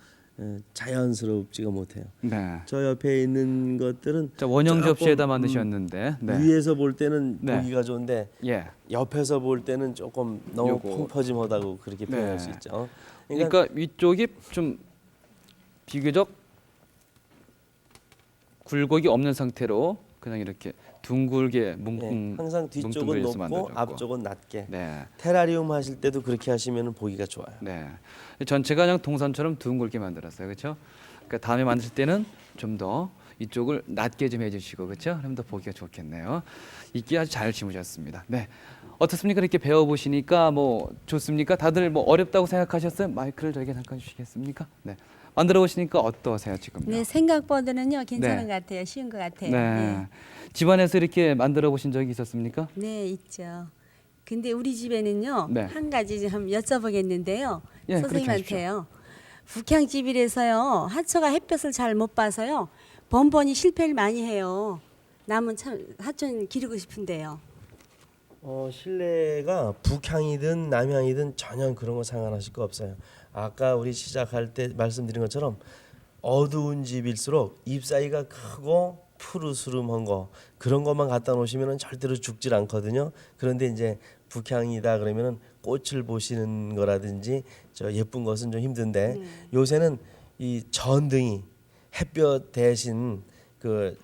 자연스럽지가 못해요. 네. 저 옆에 있는 것들은 자, 원형 조금, 접시에다 만드셨는데 네. 위에서 볼 때는 네. 보기가 좋은데 예. 옆에서 볼 때는 조금 너무 요거. 펑퍼짐하다고 그렇게 표현할 네. 수 있죠. 그러니까 위쪽이 좀 비교적 굴곡이 없는 상태로 그냥 이렇게 둥글게 항상 뒤쪽은 뭉뚱그려서 높고 만들었고. 앞쪽은 낮게. 네. 테라리움 하실 때도 그렇게 하시면 보기가 좋아요. 네. 전체가 그냥 동선처럼 둥글게 만들었어요. 그렇죠? 그러니까 다음에 만드실 때는 좀 더 이쪽을 낮게 좀 해주시고 그렇죠? 그럼 더 보기가 좋겠네요. 이게 아주 잘 심으셨습니다. 네. 어떻습니까? 이렇게 배워보시니까 뭐 좋습니까? 다들 뭐 어렵다고 생각하셨어요? 마이크를 저에게 잠깐 주시겠습니까? 네. 만들어 보시니까 어떠세요 지금요? 네, 생각보다는요 괜찮은 네. 것 같아요. 쉬운 것 같아요. 네. 집안에서 이렇게 만들어 보신 적이 있었습니까? 네, 있죠. 근데 우리 집에는요 네. 한 가지 좀 여쭤보겠는데요. 예, 선생님한테요. 북향집이라서요 하초가 햇볕을 잘 못 봐서요 번번이 실패를 많이 해요. 남은 참 하초는 기르고 싶은데요. 실내가 북향이든 남향이든 전혀 그런 거 상관하실 거 없어요. 아까 우리 시작할 때 말씀드린 것처럼 어두운 집일수록 잎사이가 크고 푸르스름한 거 그런 것만 갖다 놓으시면은 절대로 죽질 않거든요. 그런데 이제 북향이다 그러면은 꽃을 보시는 거라든지 저 예쁜 것은 좀 힘든데 요새는 이 전등이 햇볕 대신 그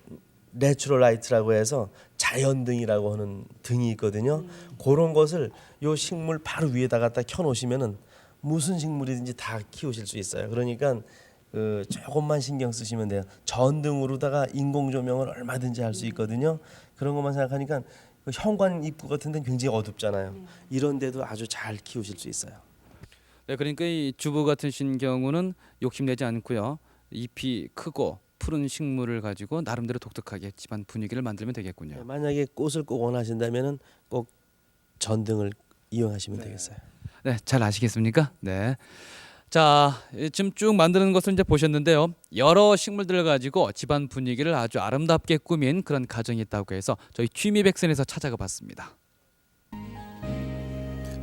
내추럴 라이트라고 해서 자연등이라고 하는 등이 있거든요. 그런 것을 요 식물 바로 위에다 갖다 켜 놓으시면은 무슨 식물이든지 다 키우실 수 있어요. 그러니까 그 조금만 신경 쓰시면 돼요. 전등으로다가 인공 조명을 얼마든지 할 수 있거든요. 그런 것만 생각하니까 그 현관 입구 같은 데는 굉장히 어둡잖아요. 이런 데도 아주 잘 키우실 수 있어요. 네, 그러니까 이 주부 같으신 경우는 욕심내지 않고요. 잎이 크고 푸른 식물을 가지고 나름대로 독특하게 집안 분위기를 만들면 되겠군요. 네, 만약에 꽃을 꼭 원하신다면은 꼭 전등을 이용하시면 되겠어요. 네, 잘 아시겠습니까? 네. 자, 지금 쭉 만드는 것을 이제 보셨는데요. 여러 식물들을 가지고 집안 분위기를 아주 아름답게 꾸민 그런 가정이 있다고 해서 저희 취미백선에서 찾아가 봤습니다.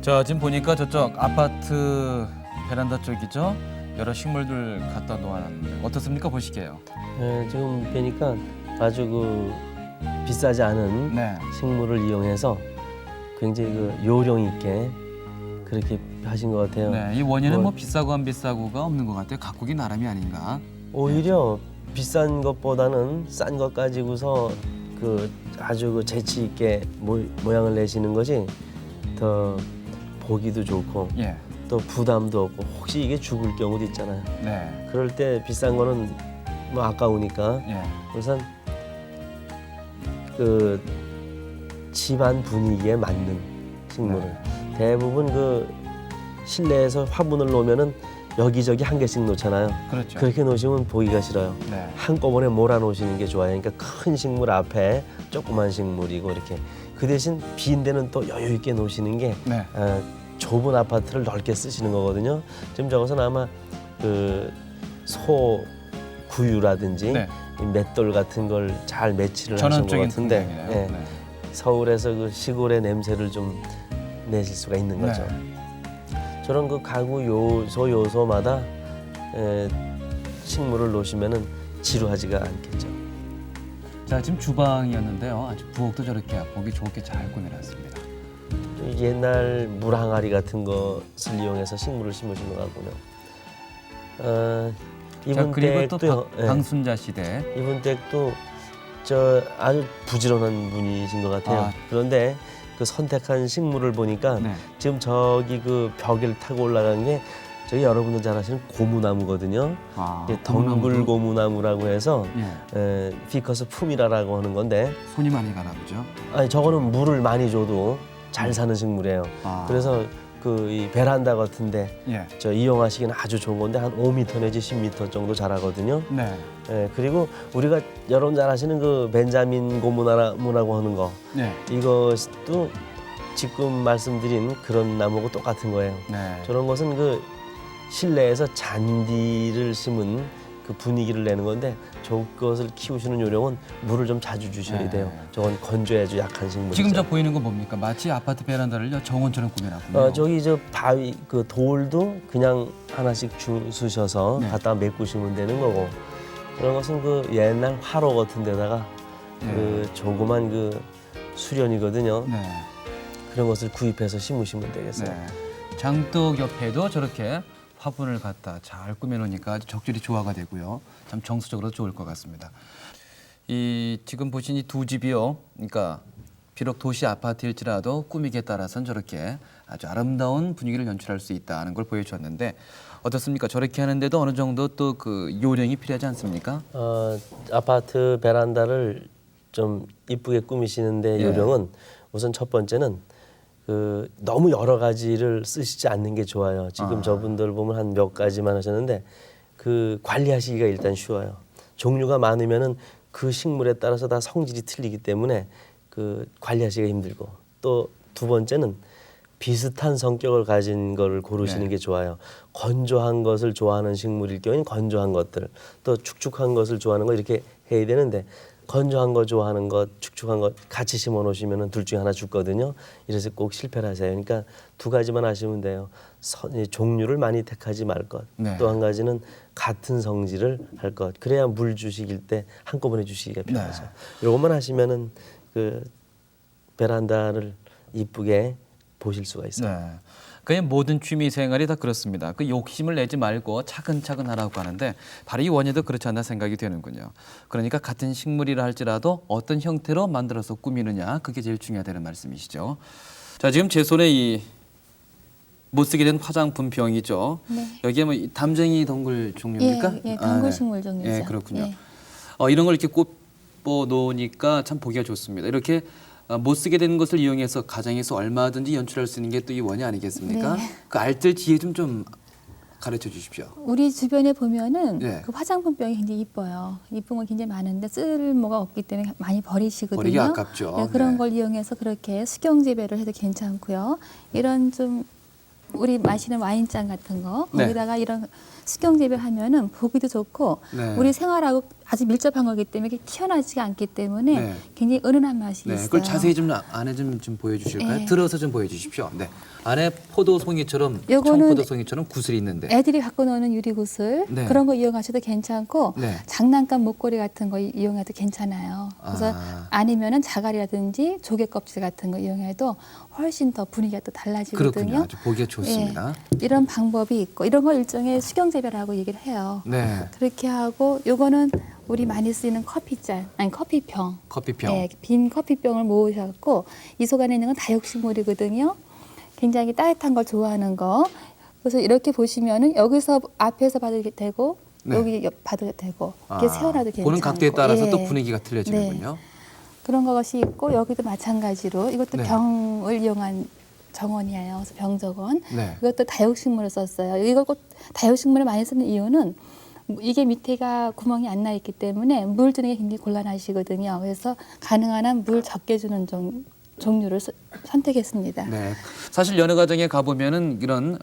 자, 지금 보니까 저쪽 아파트 베란다 쪽이죠. 여러 식물들 갖다 놓았는데 어떻습니까? 보시게요. 네, 지금 보니까 아주 그 비싸지 않은 네. 식물을 이용해서 굉장히 그 요령 있게 그렇게 하신 것 같아요. 네, 이 원인은 뭐 비싸고 안 비싸고가 없는 것 같아요. 각국이 나름이 아닌가. 오히려 비싼 것보다는 싼 것 가지고서 그 아주 그 재치 있게 모양을 내시는 것이 더 보기도 좋고 예. 또 부담도 없고 혹시 이게 죽을 경우도 있잖아요. 네. 그럴 때 비싼 거는 뭐 아까우니까 예. 우선 그 집안 분위기에 맞는 식물을 대부분 그 실내에서 화분을 놓으면은 여기저기 한 개씩 놓잖아요. 그렇죠. 그렇게 놓으시면 보기가 싫어요. 네. 한꺼번에 몰아 놓으시는 게 좋아요. 그러니까 큰 식물 앞에 조그만 식물이고 이렇게 그 대신 빈 데는 또 여유 있게 놓으시는 게 네. 좁은 아파트를 넓게 쓰시는 거거든요. 지금 저것은 아마 그 소 구유라든지 네. 이 맷돌 같은 걸 잘 매치를 하신 것 전원적인 같은데 풍경이네요. 예. 네. 서울에서 그 시골의 냄새를 좀 내실 수가 있는 거죠. 저런 그 가구 요소마다 식물을 놓으시면은 지루하지가 않겠죠. 자, 지금 주방이었는데요. 아주 부엌도 저렇게 보기 좋게 잘 꾸며놨습니다. 옛날 물 항아리 같은 것을 이용해서 식물을 심으신 것 같군요. 자, 이분 그리고 또 댁도 방순자 시대. 이분 댁도 저 아주 부지런한 분이신 것 같아요. 아. 그런데 그 선택한 식물을 보니까 네. 지금 저기 그 벽을 타고 올라간 게 저기 여러분들 잘 아시는 고무나무거든요. 아, 덩굴 고무나무라고 해서 예. 피커스 푸미라라고 하는 건데 손이 많이 가나 보죠. 아니 저거는 물을 많이 줘도 잘 사는 식물이에요. 아. 그래서 그 이 베란다 같은데 예. 저 이용하시기는 아주 좋은 건데 한 5m 내지 10m 정도 자라거든요. 네. 그리고 우리가 여러분 잘 아시는 그 벤자민 고무나무라고 하는 거 네. 이것도 지금 말씀드린 그런 나무하고 똑같은 거예요. 네. 저런 것은 그 실내에서 잔디를 심은 그 분위기를 내는 건데 저것을 키우시는 요령은 물을 좀 자주 주셔야 네. 돼요. 저건 건조에 아주 약한 식물이죠. 지금 저 보이는 건 뭡니까? 마치 아파트 베란다를 정원처럼 꾸며놨군요. 저기 저 바위 그 돌도 그냥 하나씩 주셔서 네. 갖다 메꾸시면 되는 거고 그런 것은 그 옛날 화로 같은 데다가 그 조그만 그 수련이거든요. 네. 그런 것을 구입해서 심으시면 되겠어요. 네. 장독 옆에도 저렇게 화분을 갖다 잘 꾸며놓으니까 아주 적절히 조화가 되고요. 참 정서적으로 좋을 것 같습니다. 이 지금 보신 이 두 집이요. 그러니까 비록 도시 아파트일지라도 꾸미기에 따라서는 저렇게 아주 아름다운 분위기를 연출할 수 있다는 걸 보여주었는데 어떻습니까? 저렇게 하는데도 어느 정도 또 그 요령이 필요하지 않습니까? 아파트 베란다를 좀 이쁘게 꾸미시는데 예. 요령은 우선 첫 번째는 그 너무 여러 가지를 쓰시지 않는 게 좋아요. 지금 저분들 보면 한 몇 가지만 하셨는데 그 관리하시기가 일단 쉬워요. 종류가 많으면은 그 식물에 따라서 다 성질이 틀리기 때문에 그 관리하시기가 힘들고 또 두 번째는 비슷한 성격을 가진 거를 고르시는 네. 게 좋아요. 건조한 것을 좋아하는 식물일 경우에는 건조한 것들, 또 축축한 것을 좋아하는 거 이렇게 해야 되는데 건조한 거 좋아하는 것, 축축한 것 같이 심어 놓으시면은 둘 중에 하나 죽거든요. 이래서 꼭 실패를 하세요. 그러니까 두 가지만 하시면 돼요. 종류를 많이 택하지 말 것. 네. 또 한 가지는 같은 성질을 할 것. 그래야 물 주식일 때 한꺼번에 주시기가 편하죠. 요것만 하시면은 그 베란다를 이쁘게 보실 수가 있어요. 네. 그의 모든 취미 생활이 다 그렇습니다. 그 욕심을 내지 말고 차근차근 하라고 하는데 바로 이 원예도 그렇지 않나 생각이 되는군요. 그러니까 같은 식물이라 할지라도 어떤 형태로 만들어서 꾸미느냐 그게 제일 중요하다는 말씀이시죠. 자, 지금 제 손에 이 못 쓰게 된 화장품 병이죠. 네. 여기에 뭐 담쟁이 덩굴 종류입니까? 예, 동굴식물 종류죠. 예, 그렇군요. 예. 이런 걸 이렇게 꽂아 놓으니까 참 보기가 좋습니다. 이렇게 못 쓰게 되는 것을 이용해서 가정에서 얼마든지 연출할 수 있는 게 또 이 원예 아니겠습니까? 네. 그 알뜰 지혜 좀 가르쳐 주십시오. 우리 주변에 보면은 예. 그 화장품병이 굉장히 이뻐요. 이쁜 건 굉장히 많은데 쓸모가 없기 때문에 많이 버리시거든요. 버리기 아깝죠. 네, 그런 네. 걸 이용해서 그렇게 수경 재배를 해도 괜찮고요. 이런 좀 우리 마시는 와인잔 같은 거 네. 거기다가 이런 수경 재배하면은 보기도 좋고 네. 우리 생활하고 아주 밀접한 거기 때문에 이게 튀어나오지가 않기 때문에 네. 굉장히 은은한 맛이 네, 있어요. 그걸 자세히 좀 안에 좀 보여주실까요? 예. 들어서 좀 보여주십시오. 네, 안에 포도송이처럼 요거는 청포도송이처럼 구슬이 있는데. 애들이 갖고 노는 유리구슬 네. 그런 거 이용하셔도 괜찮고 네. 장난감 목걸이 같은 거 이용해도 괜찮아요. 그래서 아니면은 자갈이라든지 조개 껍질 같은 거 이용해도 훨씬 더 분위기가 또 달라지거든요. 그렇군요. 아주 보기가 좋습니다. 예, 이런 방법이 있고 이런 걸 일종의 수경 재배라고 얘기를 해요. 네, 그렇게 하고 요거는 우리 많이 쓰이는 커피잔, 아니 커피병. 커피병. 네, 빈 커피병을 모으셨고 이 속 안에 있는 건 다육식물이거든요. 굉장히 따뜻한 걸 좋아하는 거. 그래서 이렇게 보시면은 여기서 앞에서 봐도 되고 네. 여기 봐도 되고 이렇게 세워놔도 괜찮고. 보는 각도에 따라서 예. 또 분위기가 틀려지는군요. 그런 것이 있고 여기도 마찬가지로 이것도 네. 병을 이용한 정원이에요. 그래서 병정원. 네. 이것도 다육식물을 썼어요. 이걸 꼭 다육식물을 많이 쓰는 이유는 이게 밑에가 구멍이 안 나 있기 때문에 물 주는 게 굉장히 곤란하시거든요. 그래서 가능한 한 물 적게 주는 종류를 선택했습니다. 네, 사실 여느 가정에 가보면은 이런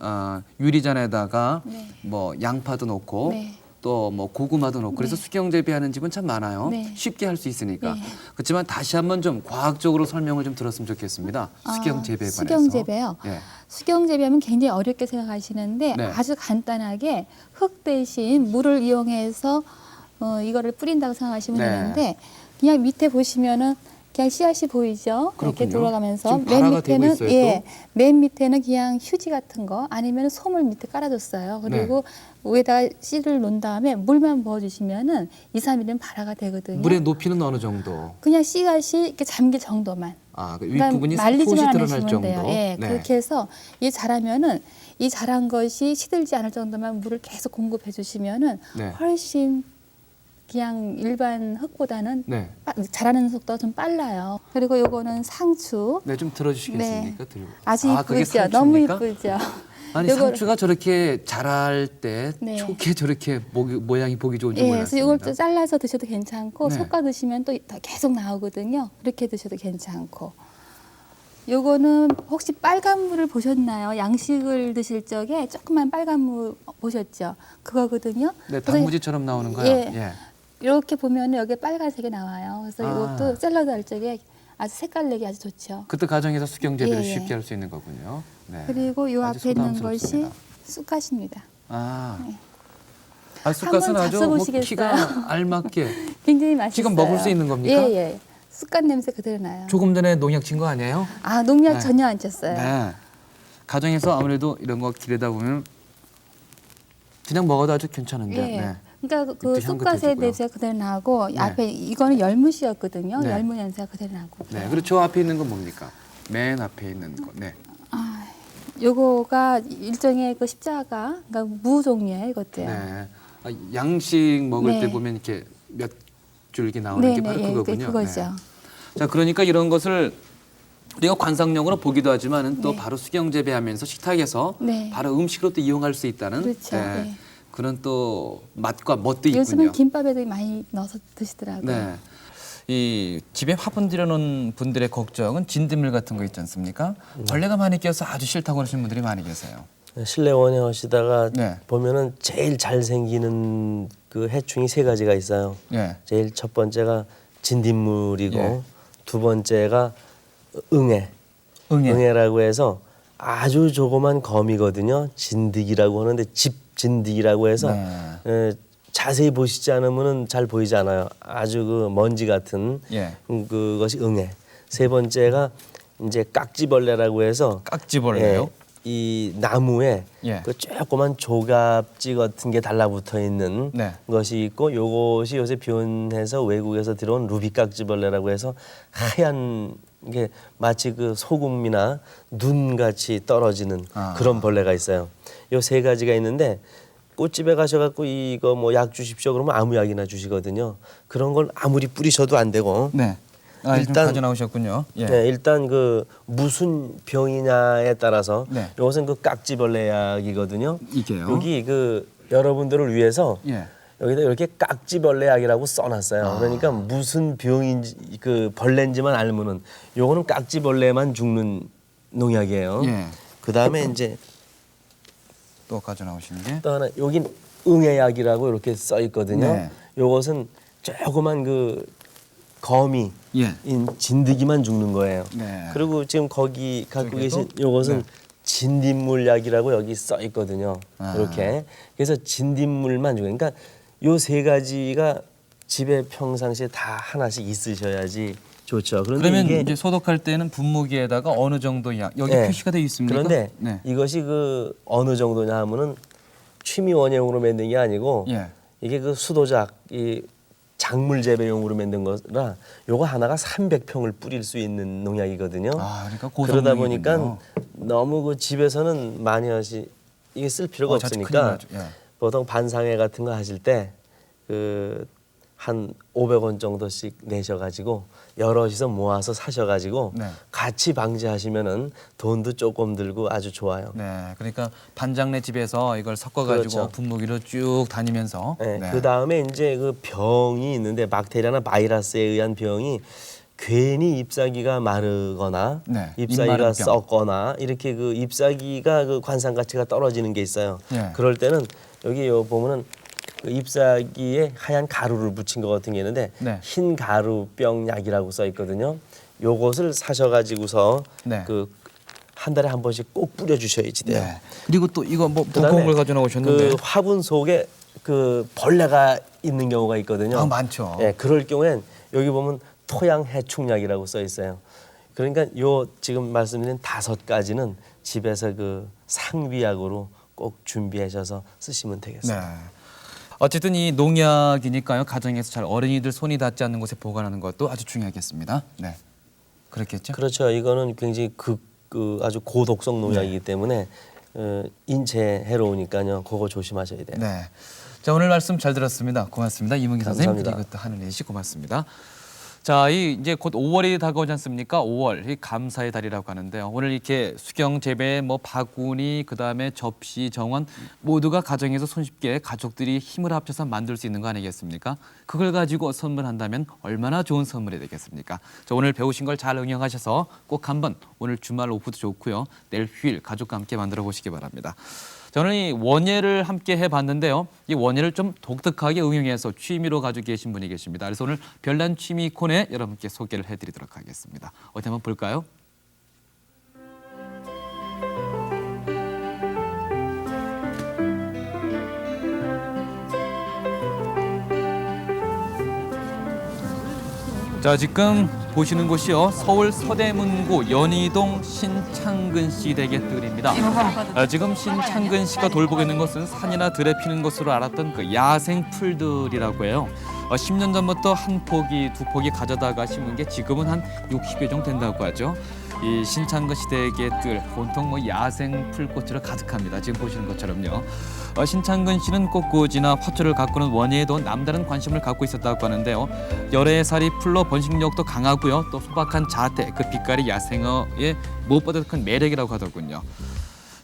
유리잔에다가 네. 뭐 양파도 넣고 네. 또 뭐 고구마도 넣고 그래서 수경 재배하는 집은 참 많아요. 네. 쉽게 할 수 있으니까. 네. 그렇지만 다시 한번 좀 과학적으로 설명을 좀 들었으면 좋겠습니다. 수경 재배에 관해서. 수경 재배요. 예. 수경 재배하면 굉장히 어렵게 생각하시는데 네. 아주 간단하게 흙 대신 물을 이용해서 이거를 뿌린다고 생각하시면 네. 되는데 그냥 밑에 보시면은 그냥 씨앗이 보이죠. 이렇게 그렇군요. 들어가면서 지금 발화가 되고 있어요, 예, 맨 밑에는 그냥 휴지 같은 거 아니면 솜을 밑에 깔아줬어요. 그리고 네. 위에다가 씨를 놓은 다음에 물만 부어주시면은 2, 3일은 발화가 되거든요. 물의 높이는 어느 정도? 그냥 씨앗이 이렇게 잠길 정도만. 그 그러니까 윗부분이 말리지만 소시 드러날 않으시면 정도. 돼요. 예, 네. 그렇게 해서 이 자라면은 이 자란 것이 시들지 않을 정도만 물을 계속 공급해 주시면은 네. 훨씬 그냥 일반 흙보다는 네. 자라는 속도가 좀 빨라요. 그리고 요거는 상추. 네, 좀 들어주시겠습니까? 들고. 아주 그게 이쁘죠. 너무 상추입니까? 이쁘죠. 아니 요걸- 상추가 저렇게 자랄 때 네. 좋게 저렇게 모양이 보기 좋은 줄 예, 몰랐습니다. 그래서 이걸 또 잘라서 드셔도 괜찮고 네. 솎아 드시면 또 더 계속 나오거든요. 그렇게 드셔도 괜찮고. 요거는 혹시 빨간 물을 보셨나요? 양식을 드실 적에 조그만 빨간 물 보셨죠? 그거거든요. 네, 그래서 단무지처럼 나오는 거요. 예. 이렇게 보면 여기 빨간색이 나와요. 그래서 이것도 샐러드 할 적에 아주 색깔 내기 아주 좋죠. 그때 가정에서 수경 재배를 예, 예. 쉽게 할 수 있는 거군요. 네. 그리고 요 아주 앞에 있는 소담스럽습니다. 것이 쑥갓입니다. 쑥갓은 한번 아주 뭐 잡숴보시겠어요? 키가 알맞게 굉장히 맛있어요. 지금 먹을 수 있는 겁니까? 예, 예. 쑥갓 냄새 그대로 나요. 조금 전에 농약 친 거 아니에요? 아, 농약 네. 전혀 안 쳤어요. 네. 가정에서 아무래도 이런 거 기르다 보면 그냥 먹어도 아주 괜찮은데. 예. 네. 그러니까 그 잎도 쑥갓의 향긋해지고요. 냄새가 그대로 나고 네. 앞에 이거는 열무씨였거든요. 네. 열무 냄새가 그대로 나고. 네. 그리고 저 앞에 있는 건 뭡니까? 맨 앞에 있는 거. 네. 요거가 일종의 그 십자가, 그러니까 무 종류예요, 이것도요. 네. 양식 먹을 네. 때 보면 이렇게 몇 줄기 나오는 게 바로 예, 그거군요. 그거죠. 네. 자, 그러니까 이런 것을 우리가 관상용으로 보기도 하지만은 또 네. 바로 수경 재배하면서 식탁에서 네. 바로 음식으로 또 이용할 수 있다는 그렇죠. 네. 그런 또 맛과 멋도 있군요. 요즘은 김밥에도 많이 넣어서 드시더라고요. 네. 이 집에 화분 들여놓은 분들의 걱정은 진드물 같은 거 있지 않습니까? 벌레가 많이 껴서 아주 싫다고 하시는 분들이 많이 계세요. 실내 원예 하시다가 네. 보면은 제일 잘 생기는 그 해충이 세 가지가 있어요. 네. 제일 첫 번째가 진딧물이고 예. 두 번째가 응애. 응애. 응애라고 해서 아주 조그만 거미거든요. 진드기라고 하는데 집진드기라고 해서 네. 자세히 보시지 않으면은 잘 보이지 않아요. 아주 그 먼지 같은 예. 그것이 응애. 세 번째가 이제 깍지벌레라고 해서 깍지벌레요? 예, 이 나무에 예. 그 조그만 조갑지 같은 게 달라붙어 있는 네. 것이 있고 요것이 요새 표현해서 외국에서 들어온 루비깍지벌레라고 해서 하얀 게 마치 그 소금이나 눈 같이 떨어지는 그런 벌레가 있어요. 요 세 가지가 있는데 꽃집에 가셔갖고 이거 뭐 약 주십시오 그러면 아무 약이나 주시거든요. 그런 걸 아무리 뿌리셔도 안 되고 네. 일단 가져 나오셨군요. 예. 네, 일단 그 무슨 병이냐에 따라서 네. 이것은 그 깍지벌레 약이거든요. 이게요? 여기 그 여러분들을 위해서 예. 여기다 이렇게 깍지벌레 약이라고 써놨어요. 그러니까 무슨 병인지 그 벌레인지만 알면은 요거는 깍지벌레만 죽는 농약이에요. 예. 그 다음에 이제 또 가져 나오신 게 또 하나 여긴 응애약이라고 이렇게 써 있거든요. 네. 요것은 조그만 그 거미 예. 인 진드기만 죽는 거예요. 네. 그리고 지금 거기 갖고 저기도? 계신 요것은 네. 진딧물약이라고 여기 써 있거든요. 이렇게 그래서 진딧물만 죽어요. 그러니까 요 세 가지가 집에 평상시에 다 하나씩 있으셔야지 좋죠. 그런데 그러면 이게 이제 소독할 때는 분무기에다가 어느 정도 약 여기 네. 표시가 되어 있습니까? 그런데 네. 이것이 그 어느 정도냐 하면은 취미 원형으로 만든 게 아니고 예. 이게 그 수도작 이 작물 재배용으로 만든 거라 요거 하나가 300평을 뿌릴 수 있는 농약이거든요. 그러니까 그러다 고성능이군요. 보니까 너무 그 집에서는 많이 이게 쓸 필요가 자칫 큰일 없으니까 나죠. 예. 보통 반상회 같은 거 하실 때 그 한 500원 정도씩 내셔가지고 여럿이서 모아서 사셔가지고 네. 같이 방지하시면은 돈도 조금 들고 아주 좋아요. 네, 그러니까 반장네 집에서 이걸 섞어가지고 그렇죠. 분무기로 쭉 다니면서. 네. 네. 그 다음에 이제 그 병이 있는데 박테리아나 바이러스에 의한 병이 괜히 잎사귀가 마르거나 네, 잎사귀가 잎마른 병. 썩거나 이렇게 그 잎사귀가 그 관상 가치가 떨어지는 게 있어요. 예. 그럴 때는 여기 요 보면은 그 잎사귀에 하얀 가루를 묻힌 것 같은 게 있는데 네. 흰 가루병 약이라고 써 있거든요. 요것을 사셔가지고서 네. 그 한 달에 한 번씩 꼭 뿌려주셔야지 돼요. 네. 그리고 또 이거 뭐 그다음에 두꺼운 걸 가져 나오셨는데. 그 화분 속에 그 벌레가 있는 경우가 있거든요. 많죠. 예, 그럴 경우엔 여기 보면 토양 해충약이라고 써 있어요. 그러니까 요 지금 말씀드린 5가지는 집에서 그 상비약으로 꼭 준비하셔서 쓰시면 되겠습니다. 네. 어쨌든 이 농약이니까요. 가정에서 잘 어린이들 손이 닿지 않는 곳에 보관하는 것도 아주 중요하겠습니다. 네. 그렇겠죠? 그렇죠. 이거는 굉장히 그 아주 고독성 농약이기 때문에 인체에 해로우니까요. 그거 조심하셔야 돼요. 네. 자, 오늘 말씀 잘 들었습니다. 고맙습니다. 이문기 선생님 감사합니다. 그리고 또 하늘애 씨 고맙습니다. 자, 이제 곧 5월이 다가오지 않습니까? 5월 이 감사의 달이라고 하는데요. 오늘 이렇게 수경 재배, 뭐 바구니, 그다음에 접시, 정원 모두가 가정에서 손쉽게 가족들이 힘을 합쳐서 만들 수 있는 거 아니겠습니까? 그걸 가지고 선물한다면 얼마나 좋은 선물이 되겠습니까? 자, 오늘 배우신 걸 잘 응용하셔서 꼭 한번 오늘 주말 오후도 좋고요. 내일 휴일 가족과 함께 만들어 보시기 바랍니다. 저는 이 원예를 함께 해봤는데요. 이 원예를 좀 독특하게 응용해서 취미로 가지고 계신 분이 계십니다. 그래서 오늘 별난 취미 코너에 여러분께 소개를 해드리도록 하겠습니다. 어디 한번 볼까요? 자, 지금 보시는 곳이요. 서울 서대문구 연희동 신창근 씨 댁의뜰입니다. 지금 신창근 씨가 돌보고 있는 것은 산이나 들에 피는 것으로 알았던 그 야생 풀들이라고 해요. 10년 전부터 한 포기, 두 포기 가져다가 심은 게 지금은 한 60여 정도 된다고 하죠. 이 신창근 씨 댁의 뜰, 온통 뭐 야생 풀꽃으로 가득합니다. 지금 보시는 것처럼요. 신창근 씨는 꽃꽂이나 화초를 가꾸는 원예에도 남다른 관심을 갖고 있었다고 하는데요. 열애살이 풀로 번식력도 강하고요. 또 소박한 자태, 그 빛깔이 야생어의 무엇보다 큰 매력이라고 하더군요.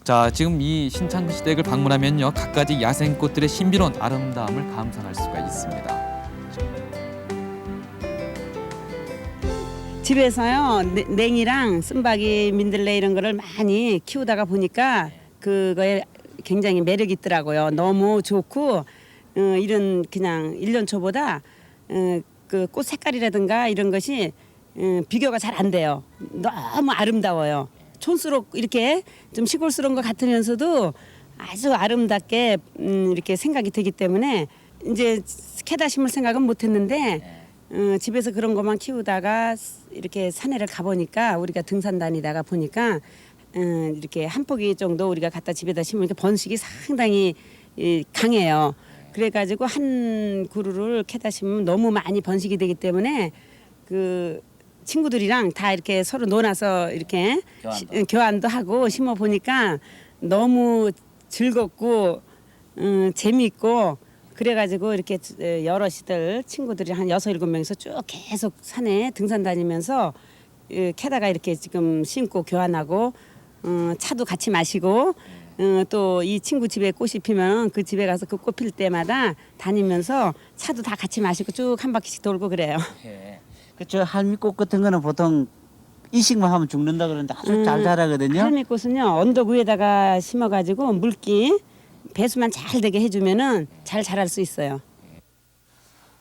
자, 지금 이 신창근 씨 댁을 방문하면요. 갖가지 야생꽃들의 신비로운 아름다움을 감상할 수가 있습니다. 집에서요 냉이랑 쓴바귀, 민들레 이런 거를 많이 키우다가 보니까 그거에 굉장히 매력이 있더라고요. 너무 좋고 이런 그냥 1년 초보다 그 꽃 색깔이라든가 이런 것이 비교가 잘 안 돼요. 너무 아름다워요. 촌스럽 이렇게 좀 시골스러운 것 같으면서도 아주 아름답게 이렇게 생각이 되기 때문에 이제 캐다 심을 생각은 못했는데 집에서 그런 것만 키우다가 이렇게 산에를 가보니까 우리가 등산 다니다가 보니까 이렇게 한 포기 정도 우리가 갖다 집에다 심으니까 번식이 상당히 강해요. 그래가지고 한 그루를 캐다 심으면 너무 많이 번식이 되기 때문에 그 친구들이랑 다 이렇게 서로 논아서 이렇게 교환도 하고 심어 보니까 너무 즐겁고 재미있고 그래가지고 이렇게 여럿이들 친구들이 한 6-7명이서 쭉 계속 산에 등산 다니면서 캐다가 이렇게 지금 심고 교환하고 차도 같이 마시고 또 이 친구 집에 꽃이 피면 그 집에 가서 그 꽃 필 때마다 다니면서 차도 다 같이 마시고 쭉 한 바퀴씩 돌고 그래요. 그저 할미꽃 같은 거는 보통 이식만 하면 죽는다 그러는데 아주 잘 자라거든요. 할미꽃은요 언덕 위에다가 심어가지고 물기 배수만 잘 되게 해주면은 잘 자랄 수 있어요.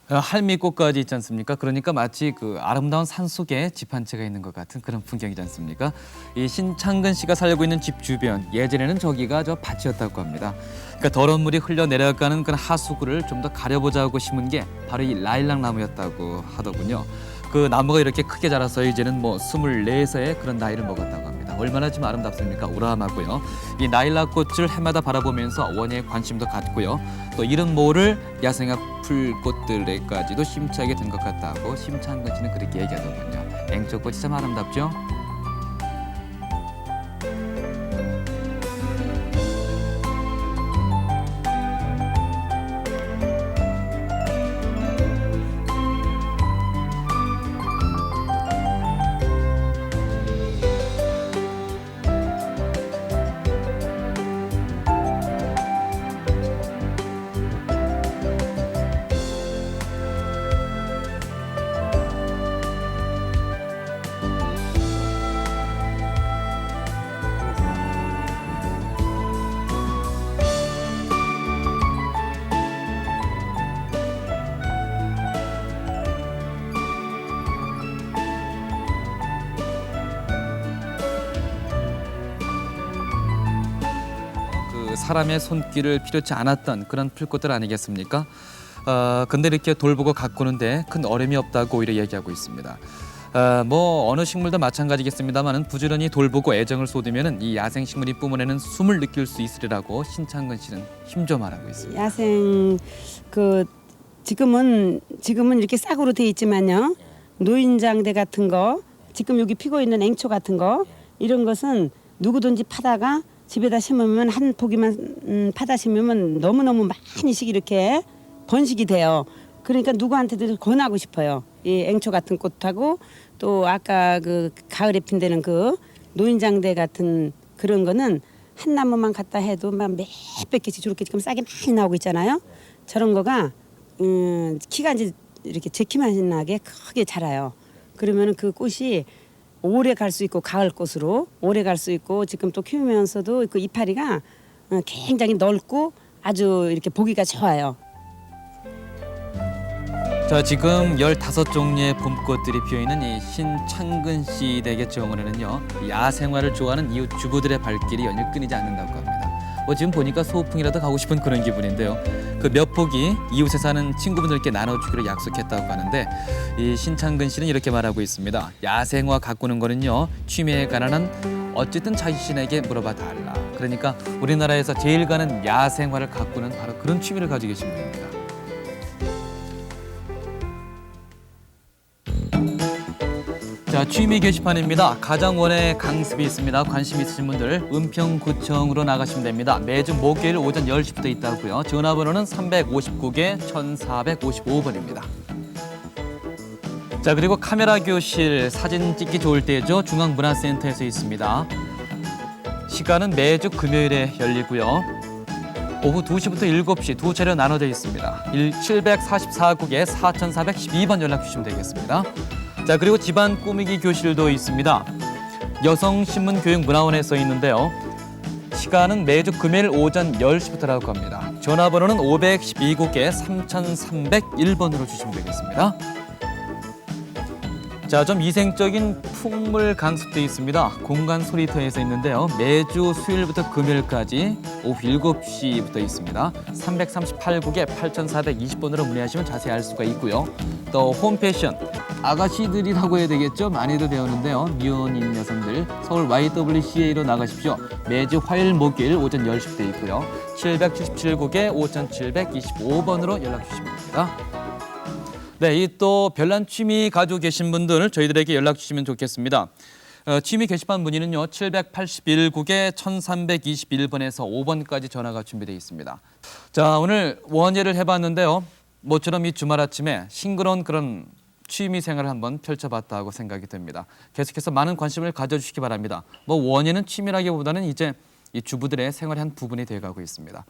할미꽃까지 있지 않습니까? 그러니까 마치 그 아름다운 산 속에 집 한 채가 있는 것 같은 그런 풍경이지 않습니까? 이 신창근 씨가 살고 있는 집 주변 예전에는 저기가 저 밭이었다고 합니다. 그러니까 더러운 물이 흘러 내려가는 그런 하수구를 좀 더 가려보자고 심은 게 바로 이 라일락 나무였다고 하더군요. 그 나무가 이렇게 크게 자라서 이제는 뭐 24세의 그런 나이를 먹었다고 합니다. 얼마나 좀 아름답습니까? 우람하고요. 이 라일락 꽃을 해마다 바라보면서 원예에 관심도 갖고요. 또 이런 모를 야생화 풀꽃들에까지도 심취하게 된 것 같다고 심창근 씨는 그렇게 얘기하더군요. 앵초꽃이 참 아름답죠? 사람의 손길을 필요치 않았던 그런 풀꽃들 아니겠습니까? 근데 이렇게 돌보고 가꾸는데 큰 어려움이 없다고 오히려 얘기하고 있습니다. 뭐 어느 식물도 마찬가지겠습니다만은 부지런히 돌보고 애정을 쏟으면은 이 야생 식물이 뿜어내는 숨을 느낄 수 있으리라고 신창근 씨는 힘줘 말하고 있습니다. 야생 그 지금은 이렇게 싹으로 돼 있지만요. 노인장대 같은 거, 지금 여기 피고 있는 앵초 같은 거 이런 것은 누구든지 파다가 집에다 심으면 한 포기만 파다 심으면 너무너무 많이씩 이렇게 번식이 돼요. 그러니까 누구한테도 권하고 싶어요. 이 앵초 같은 꽃하고 또 아까 그 가을에 핀다는 그 노인장대 같은 그런 거는 한 나무만 갖다 해도 막 몇백 개씩 저렇게 지금 싹이 많이 나오고 있잖아요. 저런 거가 키가 이제 이렇게 제 키만 나게 크게 자라요. 그러면은 그 꽃이 오래 갈 수 있고 가을 꽃으로 오래 갈 수 있고 지금 또 키우면서도 그 이파리가 굉장히 넓고 아주 이렇게 보기가 좋아요. 자, 지금 15종류의 봄꽃들이 피어있는 이 신창근 씨 댁의 정원에는요. 야생화를 좋아하는 이웃 주부들의 발길이 연일 끊이지 않는다고 합니다. 지금 보니까 소풍이라도 가고 싶은 그런 기분인데요. 그 몇 포기 이웃에 사는 친구분들께 나눠주기로 약속했다고 하는데 이 신창근 씨는 이렇게 말하고 있습니다. 야생화 가꾸는 거는요. 취미에 관한 한 어쨌든 자신에게 물어봐 달라. 그러니까 우리나라에서 제일 가는 야생화를 가꾸는 바로 그런 취미를 가지고 계신 분입니다. 자, 취미 게시판입니다. 가장원에 강습이 있습니다. 관심 있으신 분들 은평구청으로 나가시면 됩니다. 매주 목요일 오전 10시부터 있다고요. 전화번호는 359개 1455번입니다. 자, 그리고 카메라 교실 사진 찍기 좋을 때죠. 중앙문화센터에서 있습니다. 시간은 매주 금요일에 열리고요. 오후 2시부터 7시 두 차례 나눠져 있습니다. 744국에 4412번 연락 주시면 되겠습니다. 자, 그리고 집안 꾸미기 교실도 있습니다. 여성신문교육문화원에 써 있는데요. 시간은 매주 금요일 오전 10시부터라고 합니다. 전화번호는 512국에 3301번으로 주시면 되겠습니다. 자, 좀 이색적인 풍물 강습되어 있습니다. 공간 소리터에서 있는데요. 매주 수요일부터 금요일까지 오후 7시부터 있습니다. 338국에 8420번으로 문의하시면 자세히 알 수가 있고요. 또 홈패션, 아가씨들이라고 해야 되겠죠? 많이들 배우는데요. 미혼인 여성들 서울 YWCA로 나가십시오. 매주 화요일, 목요일 오전 10시부터 있고요. 777국에 5725번으로 연락 주시면 됩니다. 네, 이 또 별난 취미 가지고 계신 분들 저희들에게 연락 주시면 좋겠습니다. 취미 게시판 문의는요. 781국에 1321번에서 5번까지 전화가 준비되어 있습니다. 자, 오늘 원예를 해봤는데요. 모처럼 이 주말 아침에 싱그러운 그런 취미 생활을 한번 펼쳐봤다 하고 생각이 듭니다. 계속해서 많은 관심을 가져주시기 바랍니다. 뭐 원예는 취미라기보다는 이제 이 주부들의 생활의 한 부분이 되어가고 있습니다.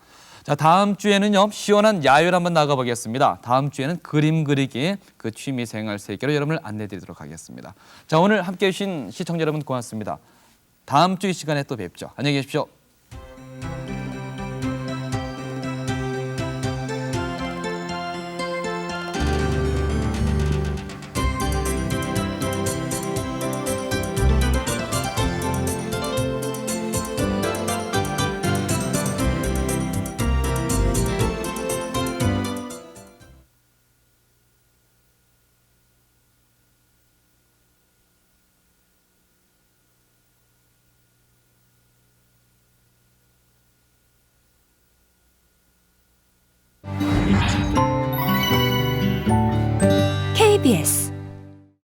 자, 다음 주에는요, 시원한 야유를 한번 나가보겠습니다. 다음 주에는 그림 그리기, 그 취미 생활 세계로 여러분을 안내드리도록 하겠습니다. 자, 오늘 함께해 주신 시청자 여러분 고맙습니다. 다음 주 이 시간에 또 뵙죠. 안녕히 계십시오. KBS